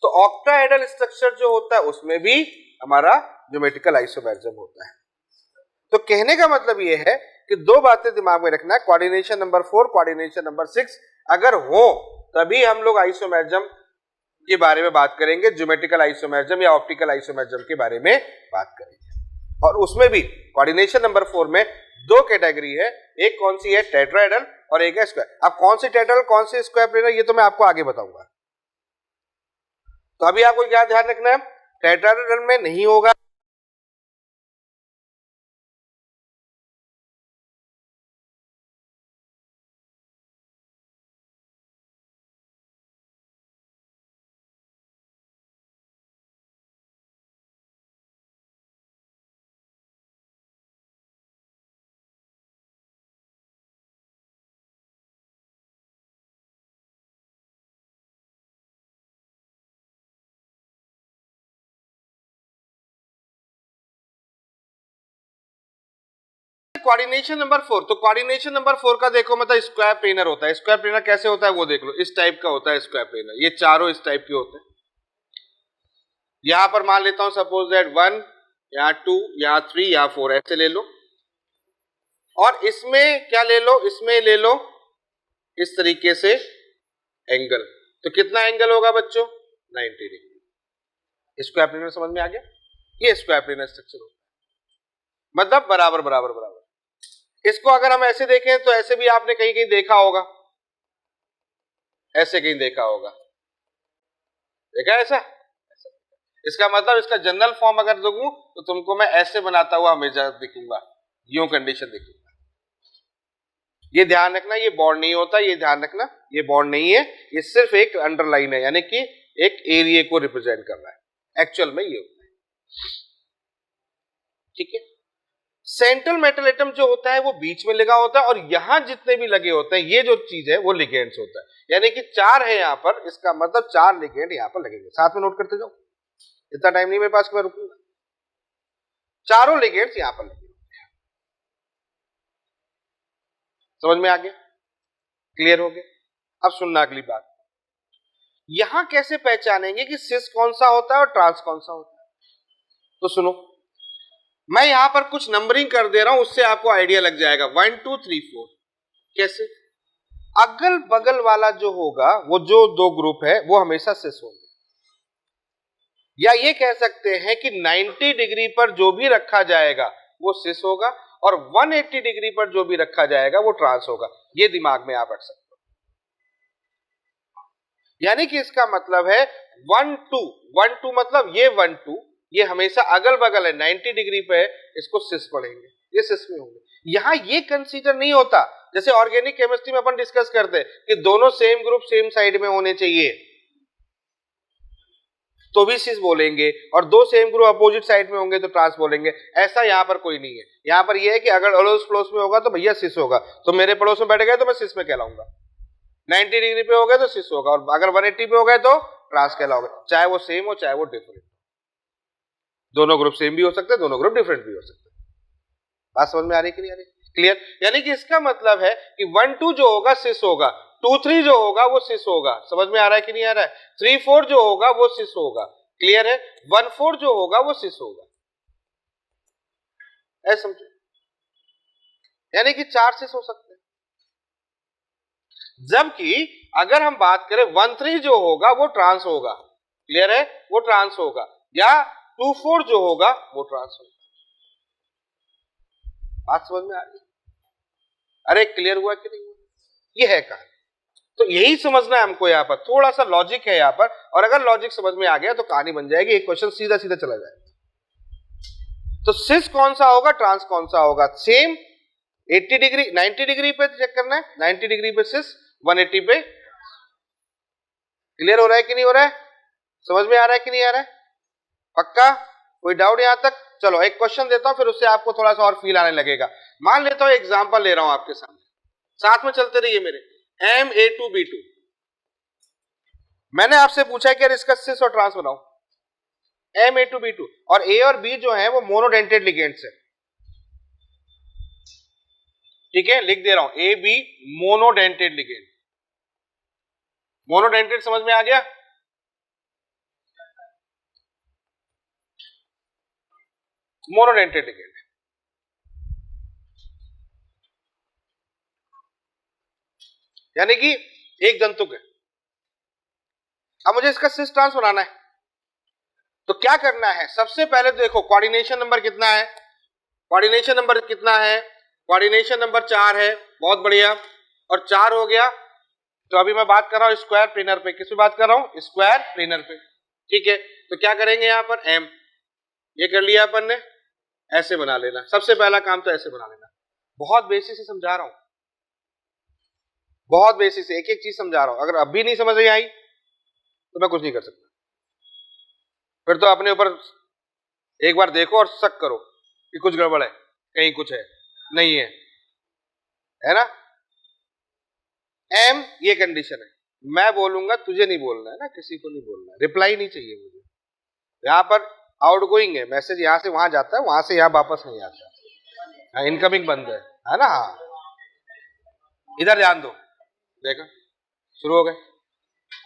तो ऑक्टाहेड्रल स्ट्रक्चर जो होता है उसमें भी हमारा ज्योमेट्रिकल आइसोमेरिज्म होता है। तो कहने का मतलब यह है कि दो बातें दिमाग में रखना है, कोऑर्डिनेशन नंबर 4, कोऑर्डिनेशन नंबर 6 अगर हो तभी हम लोग आइसोमेरिज्म के बारे में बात करेंगे, ज्योमेट्रिकल आइसोमेरिज्म या ऑप्टिकल आइसोमेरिज्म के बारे में बात करेंगे। और उसमें भी कोऑर्डिनेशन नंबर 4 में दो कैटेगरी है, एक कौन सी है? टेट्राहेड्रल, और एक है स्क्वायर। अब कौन सी टेट्राहेड्रल कौन सी स्क्वायर प्लेनर, ये तो मैं आपको आगे बताऊंगा। तो अभी आपको क्या ध्यान रखना है, टेट्राहेड्रल में नहीं होगा कोऑर्डिनेशन नंबर 4, तो कोऑर्डिनेशन नंबर 4 का देखो मतलब स्क्वायर प्लेनर होता है। स्क्वायर प्लेनर कैसे होता है वो देख लो, इस टाइप का होता है स्क्वायर प्लेनर, ये चारों इस टाइप के होते हैं। यहां पर मान लेता हूं सपोज दैट 1, यहां 2, यहां 3, यहां 4, ऐसे ले लो। और इसमें क्या ले लो, इसमें ले लो इस तरीके से एंगल, तो कितना एंगल होगा बच्चों, 90 डिग्री। स्क्वायर प्लेनर समझ में आ गया, ये स्क्वायर प्लेनर स्ट्रक्चर होता है, मतलब बराबर बराबर बराबर। इसको अगर हम ऐसे देखें तो ऐसे भी आपने कहीं कहीं देखा होगा, ऐसे कहीं देखा होगा, देखा ऐसा। इसका मतलब इसका जनरल फॉर्म अगर दूं तो तुमको मैं ऐसे बनाता हुआ हमेशा दिखूंगा, यूं कंडीशन दिखूंगा। ये ध्यान रखना, ये बॉन्ड नहीं होता, ये ध्यान रखना, ये बॉन्ड नहीं है, ये सिर्फ एक अंडरलाइन है, यानी कि एक एरिया को रिप्रेजेंट कर रहा है, एक्चुअल में ये होता है। ठीक है, सेंट्रल मेटल एटम जो होता है वो बीच में लगा होता है, और यहां जितने भी लगे होते हैं ये जो चीज है वो लिगेंड्स होता है, यानी कि 4 है यहां पर, इसका मतलब 4 लिगेंड यहां पर लगेंगे। साथ में नोट करते जाओ, इतना टाइम नहीं मेरे पास कि मैं रुकूंगा। चारों लिगेंड्स यहां पर लगे, समझ में आ गया, क्लियर हो गया। अब सुनना अगली बात, यहां कैसे पहचानेंगे कि सिस कौन सा होता है और ट्रांस कौन सा होता है। तो सुनो, मैं यहां पर कुछ नंबरिंग कर दे रहा हूं, उससे आपको आइडिया लग जाएगा। 1 2 3 4 कैसे, अगल बगल वाला जो होगा वो जो दो ग्रुप है वो हमेशा सिस होंगे, या ये कह सकते हैं कि 90 डिग्री पर जो भी रखा जाएगा वो सिस होगा, और 180 डिग्री पर जो भी रखा जाएगा वो ट्रांस होगा। ये दिमाग में आप रख सकते हो, यानी कि इसका मतलब है 1 2 1 2 मतलब ये 1 2 ये हमेशा अगल बगल है, 90 डिग्री पे इसको सिस पढ़ेंगे, ये सिस में होंगे। यहां ये कंसीडर नहीं होता, जैसे ऑर्गेनिक केमिस्ट्री में अपन डिस्कस करते हैं कि दोनों सेम ग्रुप सेम साइड में होने चाहिए तो भी सिस बोलेंगे, और दो सेम ग्रुप अपोजिट साइड में होंगे तो ट्रांस बोलेंगे। ऐसा यहां पर कोई नहीं है, यहां पर यह है कि अगर अड़ोस पड़ोस में होगा तो भैया सिस होगा, तो मेरे पड़ोस में बैठ गए तो मैं सिस में कहलाऊंगा, 90 डिग्री पे हो गए तो सिस होगा, और अगर 180 पे हो गए तो ट्रांस कहलाओगे, चाहे वो सेम हो चाहे वो डिफरेंट। दोनों ग्रुप सेम भी हो सकते हैं, दोनों ग्रुप डिफरेंट भी हो सकते हैं। बात समझ में आ रही कि नहीं आ रही, क्लियर। यानी कि इसका मतलब है कि 1 2 जो होगा सिस होगा, 2 3 जो होगा वो सिस होगा, समझ में आ रहा है कि नहीं आ रहा है। 3 4 जो होगा वो सिस होगा, क्लियर है। 1 4 जो होगा वो सिस होगा, ऐसे समझो, यानी कि 4 सिस हो सकते हैं। जबकि अगर हम बात करें 1 3 जो होगा वो ट्रांस होगा, क्लियर है, वो ट्रांस होगा, या 2 4 जो होगा वो ट्रांस होगा। बात समझ में आ रही है, अरे क्लियर हुआ कि नहीं हुआ, ये है कहानी। तो यही समझना है हमको, यहाँ पर थोड़ा सा लॉजिक है यहाँ पर, और अगर लॉजिक समझ में आ गया तो कहानी बन जाएगी, एक क्वेश्चन सीधा सीधा चला जाएगा। तो सिस कौन सा होगा, ट्रांस कौन सा होगा, सेम 80 डिग्री 90 डिग्री पे चेक करना है, 90 डिग्री पे सिस, 180 पे। क्लियर हो रहा है कि नहीं हो रहा है, समझ में आ रहा है कि नहीं आ रहा है, पक्का, कोई डाउट यहां तक। चलो एक क्वेश्चन देता हूं, फिर उससे आपको थोड़ा सा और फील आने लगेगा। मान लेता हूं एग्जांपल ले रहा हूं आपके सामने, साथ में चलते रहिए मेरे। Ma2B2, मैंने आपसे पूछा है कि इसका सिस और ट्रांस बनाओ। Ma2B2 और A और B जो है वो मोनोडेंटेड लिगेंड्स है, ठीक है, लिख दे रहा हूं AB मोनोडेंटेड लिगेंड। मोनोडेंटेड समझ में आ गया, मोनोडेंटेड लिगेंड, यानी कि एक जंतुक है। अब मुझे इसका सिस ट्रांस बनाना है, तो क्या करना है, सबसे पहले देखो कोऑर्डिनेशन नंबर कितना है, कोऑर्डिनेशन नंबर कितना है, कोऑर्डिनेशन नंबर 4 है, बहुत बढ़िया, और 4 हो गया। तो अभी मैं बात कर रहा हूं स्क्वायर प्लेनर पे, किस पे बात कर रहा हूं, स्क्वायर प्लेनर पे, ठीक है। तो क्या करेंगे यहां पर, M, ये कर लिया अपन ने, ऐसे बना लेना, सबसे पहला काम तो ऐसे बना लेना। बहुत बेसिक से समझा रहा हूं, बहुत बेसिक से एक एक चीज समझा रहा हूं, अगर अब भी नहीं समझ में आई तो मैं कुछ नहीं कर सकता, फिर तो अपने ऊपर एक बार देखो और शक करो कि कुछ गड़बड़ है, कहीं कुछ है, नहीं है ना। M ये कंडीशन है, मैं बोलूंगा, तुझे नहीं बोलना है ना, किसी को नहीं बोलना है, रिप्लाई नहीं चाहिए मुझे। यहां पर आउटगोइंग है, मैसेज यहां से वहां जाता है, वहां से यहां वापस नहीं आता, इनकमिंग बंद है ना। हाँ, इधर ध्यान दो, देखा शुरू हो गए,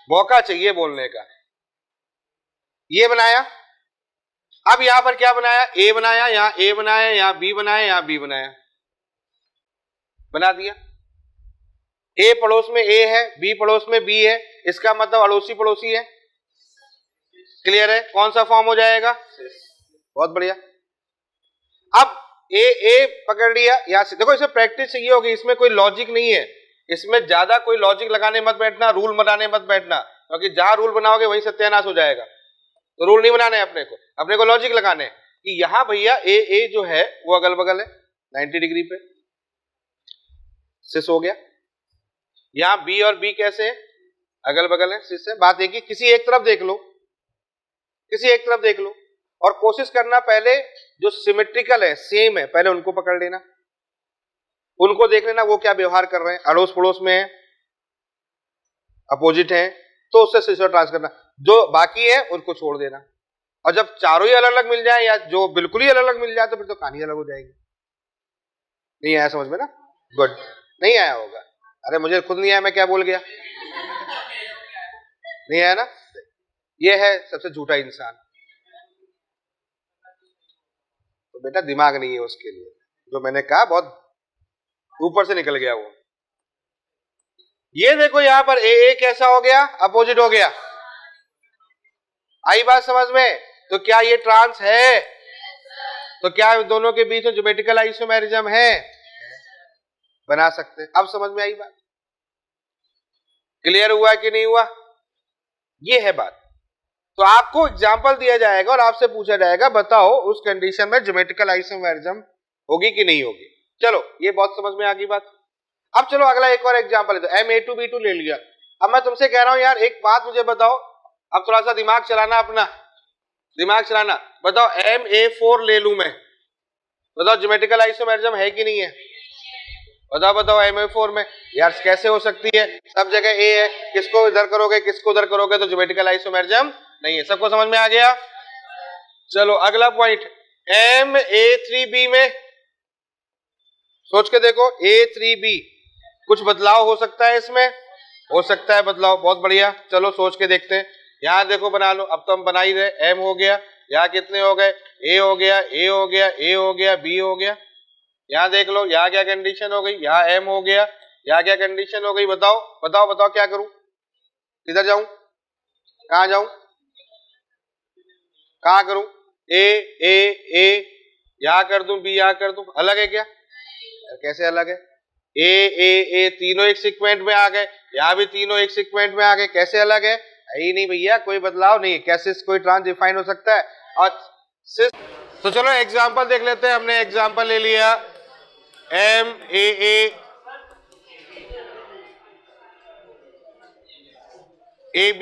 मौका चाहिए बोलने का। ये बनाया, अब यहां पर क्या बनाया, ए बनाया, यहां ए बनाया, यहां बी बनाया, यहां बी बनाया, बना दिया। ए पड़ोस में ए है, बी पड़ोस में बी है, इसका मतलब अड़ोसी पड़ोसी है। क्लियर है? कौन सा फॉर्म हो जाएगा? बहुत बढ़िया। अब ए ए पकड़ लिया, यहां से देखो, इसमें प्रैक्टिस चाहिए होगी, इसमें कोई लॉजिक नहीं है, इसमें ज्यादा कोई लॉजिक लगाने मत बैठना, रूल बनाने मत बैठना, क्योंकि जहां रूल बनाओगे वहीं सत्यानाश हो जाएगा। तो रूल नहीं बनाने अपने को लॉजिक लगाने कि यहां भैया ए जो है वो अगल बगल है 90 डिग्री पे, सिस हो गया। यहां बी और बी कैसे है, अगल बगल है, सिस है। बात एक ही, किसी एक तरफ देख लो, किसी एक तरफ देख लो, और कोशिश करना पहले जो सिमेट्रिकल है, सेम है, पहले उनको पकड़ लेना, उनको देख लेना वो क्या व्यवहार कर रहे हैं, अड़ोस पड़ोस में है, अपोजिट है, तो उससे सिस्टर ट्रांस करना, जो बाकी है उनको छोड़ देना। और जब चारों ही अलग अलग मिल जाए या जो बिल्कुल ही अलग अलग मिल जाए तो फिर तो कहानी अलग हो जाएगी। नहीं आया समझ में ना? गुड, नहीं आया होगा। अरे मुझे खुद नहीं आया, मैं क्या बोल गया, नहीं आया ना? ये है सबसे झूठा इंसान, तो बेटा दिमाग नहीं है उसके लिए, जो मैंने कहा बहुत ऊपर से निकल गया वो। ये देखो यहां पर ए कैसा हो गया, अपोजिट हो गया। आई बात समझ में? तो क्या ये ट्रांस है? तो क्या दोनों के बीच में ज्योमेट्रिकल आइसोमेरिज्म है? बना सकते। अब समझ में आई बात? क्लियर हुआ कि नहीं हुआ? ये है बात। तो आपको एग्जांपल दिया जाएगा और आपसे पूछा जाएगा बताओ उस कंडीशन में ज्योमेट्रिकल आइसोमेरिज्म होगी कि नहीं होगी। चलो ये बहुत समझ में आ गई बात। अब चलो अगला एक और एग्जांपल है, तो M A2B2 ले लिया। अब मैं तुमसे कह रहा हूं यार एक बात मुझे बताओ, अब थोड़ा सा दिमाग चलाना, अपना दिमाग चलाना। बताओ MA4 ले लूं मैं, बताओ ज्योमेट्रिकल आइसोमेरिज्म है कि नहीं है? बताओ बताओ MA4 में यार कैसे हो सकती है, सब जगह A है, किसको इधर करोगे किसको उधर करोगे तो ज्योमेट्रिकल आइसोमेरिज्म नहीं है। सबको समझ में आ गया? चलो अगला पॉइंट, MA3B में सोच के देखो, A3B कुछ बदलाव हो सकता है इसमें? हो सकता है बदलाव, बहुत बढ़िया। चलो सोच के देखते हैं। यहां देखो बना लो, अब तो हम बना ही रहे, M हो गया, यहाँ कितने हो गए, A हो गया, A हो गया, A हो गया, B हो गया। यहाँ देख लो, यहाँ क्या कंडीशन हो गई, यहाँ M हो गया, यहाँ क्या कंडीशन हो गई, बताओ बताओ बताओ क्या करूं, किधर जाऊं, कहां जाऊं, कहां करूं, A यहां कर दूं, B यहां कर दूं, अलग है क्या? कैसे अलग है? A तीनों एक सीक्वेंट में आ गए, यहाँ भी तीनों एक सीक्वेंट में आ गए, कैसे अलग है? ही नहीं भैया, कोई बदलाव नहीं है। कैसे कोई ट्रांस डिफाइन हो सकता है? और सिस, तो चलो एग्जांपल देख लेते हैं। हमने एग्जांपल ले लिया MAA AB,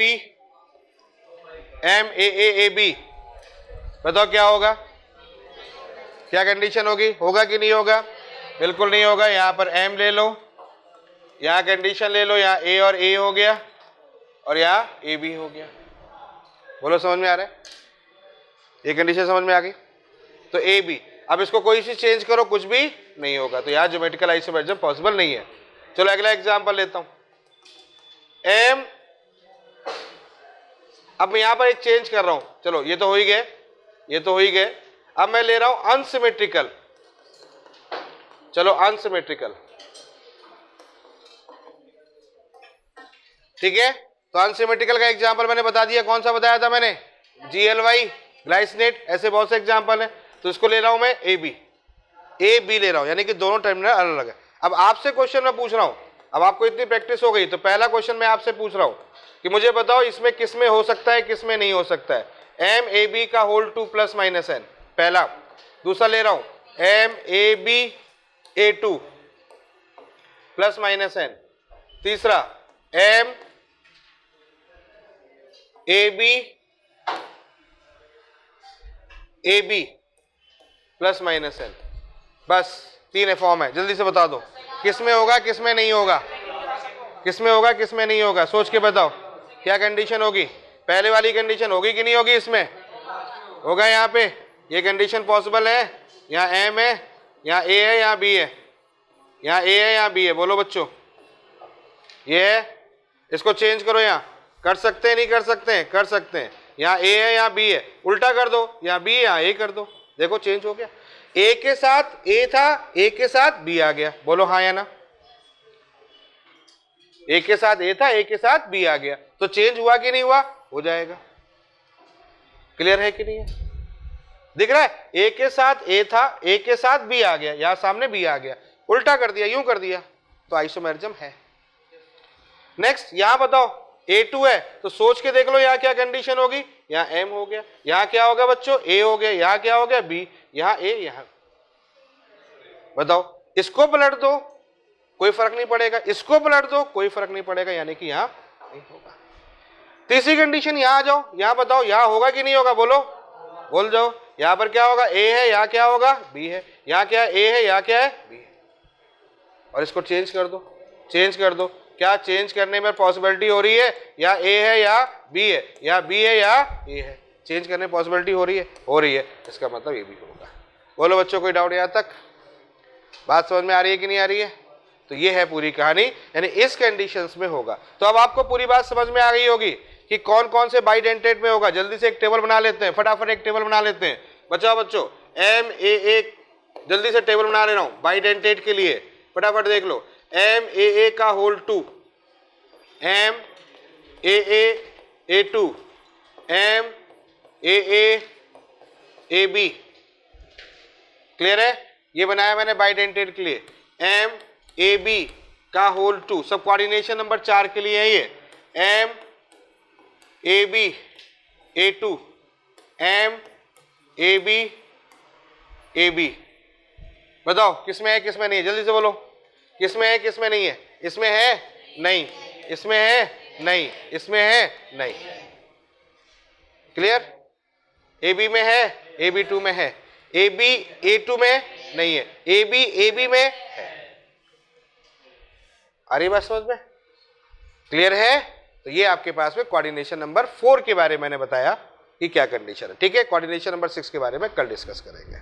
MAA AB, बताओ क्या होगा, क्या कंडीशन होगी, होगा कि नहीं होगा? बिल्कुल नहीं होगा। यहां पर M ले लो, यहां कंडीशन ले लो, यहां A और A हो गया और यहां AB हो गया। बोलो समझ में आ रहा है? ये कंडीशन समझ में आ गई? तो AB, अब इसको कोई चीज चेंज करो कुछ भी नहीं होगा, तो यहां ज्योमेट्रिकल आइसोमेरिज्म पॉसिबल नहीं है। चलो अगला एग्जांपल लेता हूं। M, अब मैं यहां पर एक चेंज कर रहा हूं, चलो ये तो हो ही गए, ये तो हो ही गए। अब मैं ले रहा हूं अनसिमेट्रिकल, चलो अनसिमेट्रिकल, ठीक है। तो अनसिमेट्रिकल का एग्जांपल मैंने बता दिया, कौन सा बताया था मैंने? GLY, ग्लाइसिनेट, ऐसे बहुत से एग्जांपल है। तो इसको ले रहा हूं मैं AB ले रहा हूं, यानी कि दोनों टर्मिनल अलग अलग है। अब आपसे क्वेश्चन मैं पूछ रहा हूं, अब आपको इतनी प्रैक्टिस हो गई, तो पहला क्वेश्चन मैं आपसे पूछ रहा हूं कि मुझे बताओ इसमें किस में हो सकता है किस में नहीं हो सकता है। MAB का होल 2 + -n, पहला। दूसरा ले रहा हूं MABA2 + -n, तीसरा MABAB + -n, बस 3 फॉर्म है। जल्दी से बता दो किस में होगा किस में नहीं होगा, किस में होगा किस में नहीं होगा, सोच के बताओ क्या कंडीशन होगी। पहले वाली कंडीशन होगी कि नहीं होगी? इसमें होगा, यहाँ पे ये कंडीशन पॉसिबल है, यहाँ M है, यहाँ ए है यहाँ बी है, यहाँ ए है यहाँ बी है, बोलो बच्चों ये है, इसको चेंज करो, यहाँ कर सकते हैं नहीं कर सकते हैं, कर सकते हैं, यहाँ ए है यहाँ बी है, उल्टा कर दो, यहाँ बी है यहाँ ए कर दो, देखो चेंज हो गया, ए के साथ ए था, ए के साथ बी आ गया, बोलो हाँ या ना, ए के साथ ए था, ए के साथ बी आ गया, तो चेंज हुआ कि नहीं हुआ, हो जाएगा। क्लियर है कि नहीं है, दिख रहा है, ए के साथ ए था, ए के साथ बी आ गया, यहां सामने बी आ गया, उल्टा कर दिया, यूं कर दिया, तो आइसोमेरिज्म है। नेक्स्ट यहां बताओ A2 है, तो सोच के देख लो यहाँ क्या कंडीशन होगी, यहाँ M हो गया, यहाँ क्या होगा बच्चों A हो गया, यहाँ क्या हो गया B, यहाँ A, यहाँ बताओ, इसको पलट दो कोई फर्क नहीं पड़ेगा, इसको पलट दो कोई फर्क नहीं पड़ेगा, यानी कि यहाँ नहीं होगा। तीसरी कंडीशन, यहाँ आ जाओ, यहाँ बताओ यहाँ होगा कि नहीं होगा, बोलो बोल जाओ, यहाँ पर क्या होगा A है, यहाँ क्या होगा B है, यहाँ क्या है A है, यहाँ क्या है B है, और इसको चेंज कर दो, चेंज कर दो, क्या चेंज करने में पॉसिबिलिटी हो रही है, या A है या B है, या B है या A है, चेंज करने पॉसिबिलिटी हो रही है, हो रही है, इसका मतलब ये भी होगा। बोलो बच्चों कोई डाउट यहाँ तक, बात समझ में आ रही है कि नहीं आ रही है? तो ये है पूरी कहानी, यानी इस कंडीशंस में होगा। तो अब आपको पूरी बात समझ में आ गई होगी कि कौन कौन से बाइडेंटेट में होगा। जल्दी से एक टेबल बना लेते हैं, फटाफट एक टेबल बना लेते हैं। बचाओ बच्चों, MAA जल्दी से टेबल बना ले रहा हूं बाइडेंटेट के लिए, फटाफट देख लो। MAA का whole 2, MAA A2, MAA AB, क्लियर है? ये बनाया मैंने बाइडेंटेट के लिए। MAB का होल 2, सब कोऑर्डिनेशन नंबर 4 के लिए है ये। MAB A2, MAB AB, बताओ किसमें है किसमें नहीं है, जल्दी से बोलो, किसमें है किसमें नहीं है? इसमें है नहीं, इसमें है नहीं, इसमें है नहीं, क्लियर? AB में है, AB2 में है, AB A2 में नहीं है, AB AB में है। आ रही बात समझ में? क्लियर है? तो ये आपके पास में कोऑर्डिनेशन नंबर 4 के बारे में मैंने बताया कि क्या कंडीशन है। ठीक है, कोऑर्डिनेशन नंबर 6 के बारे में कल डिस्कस करेंगे।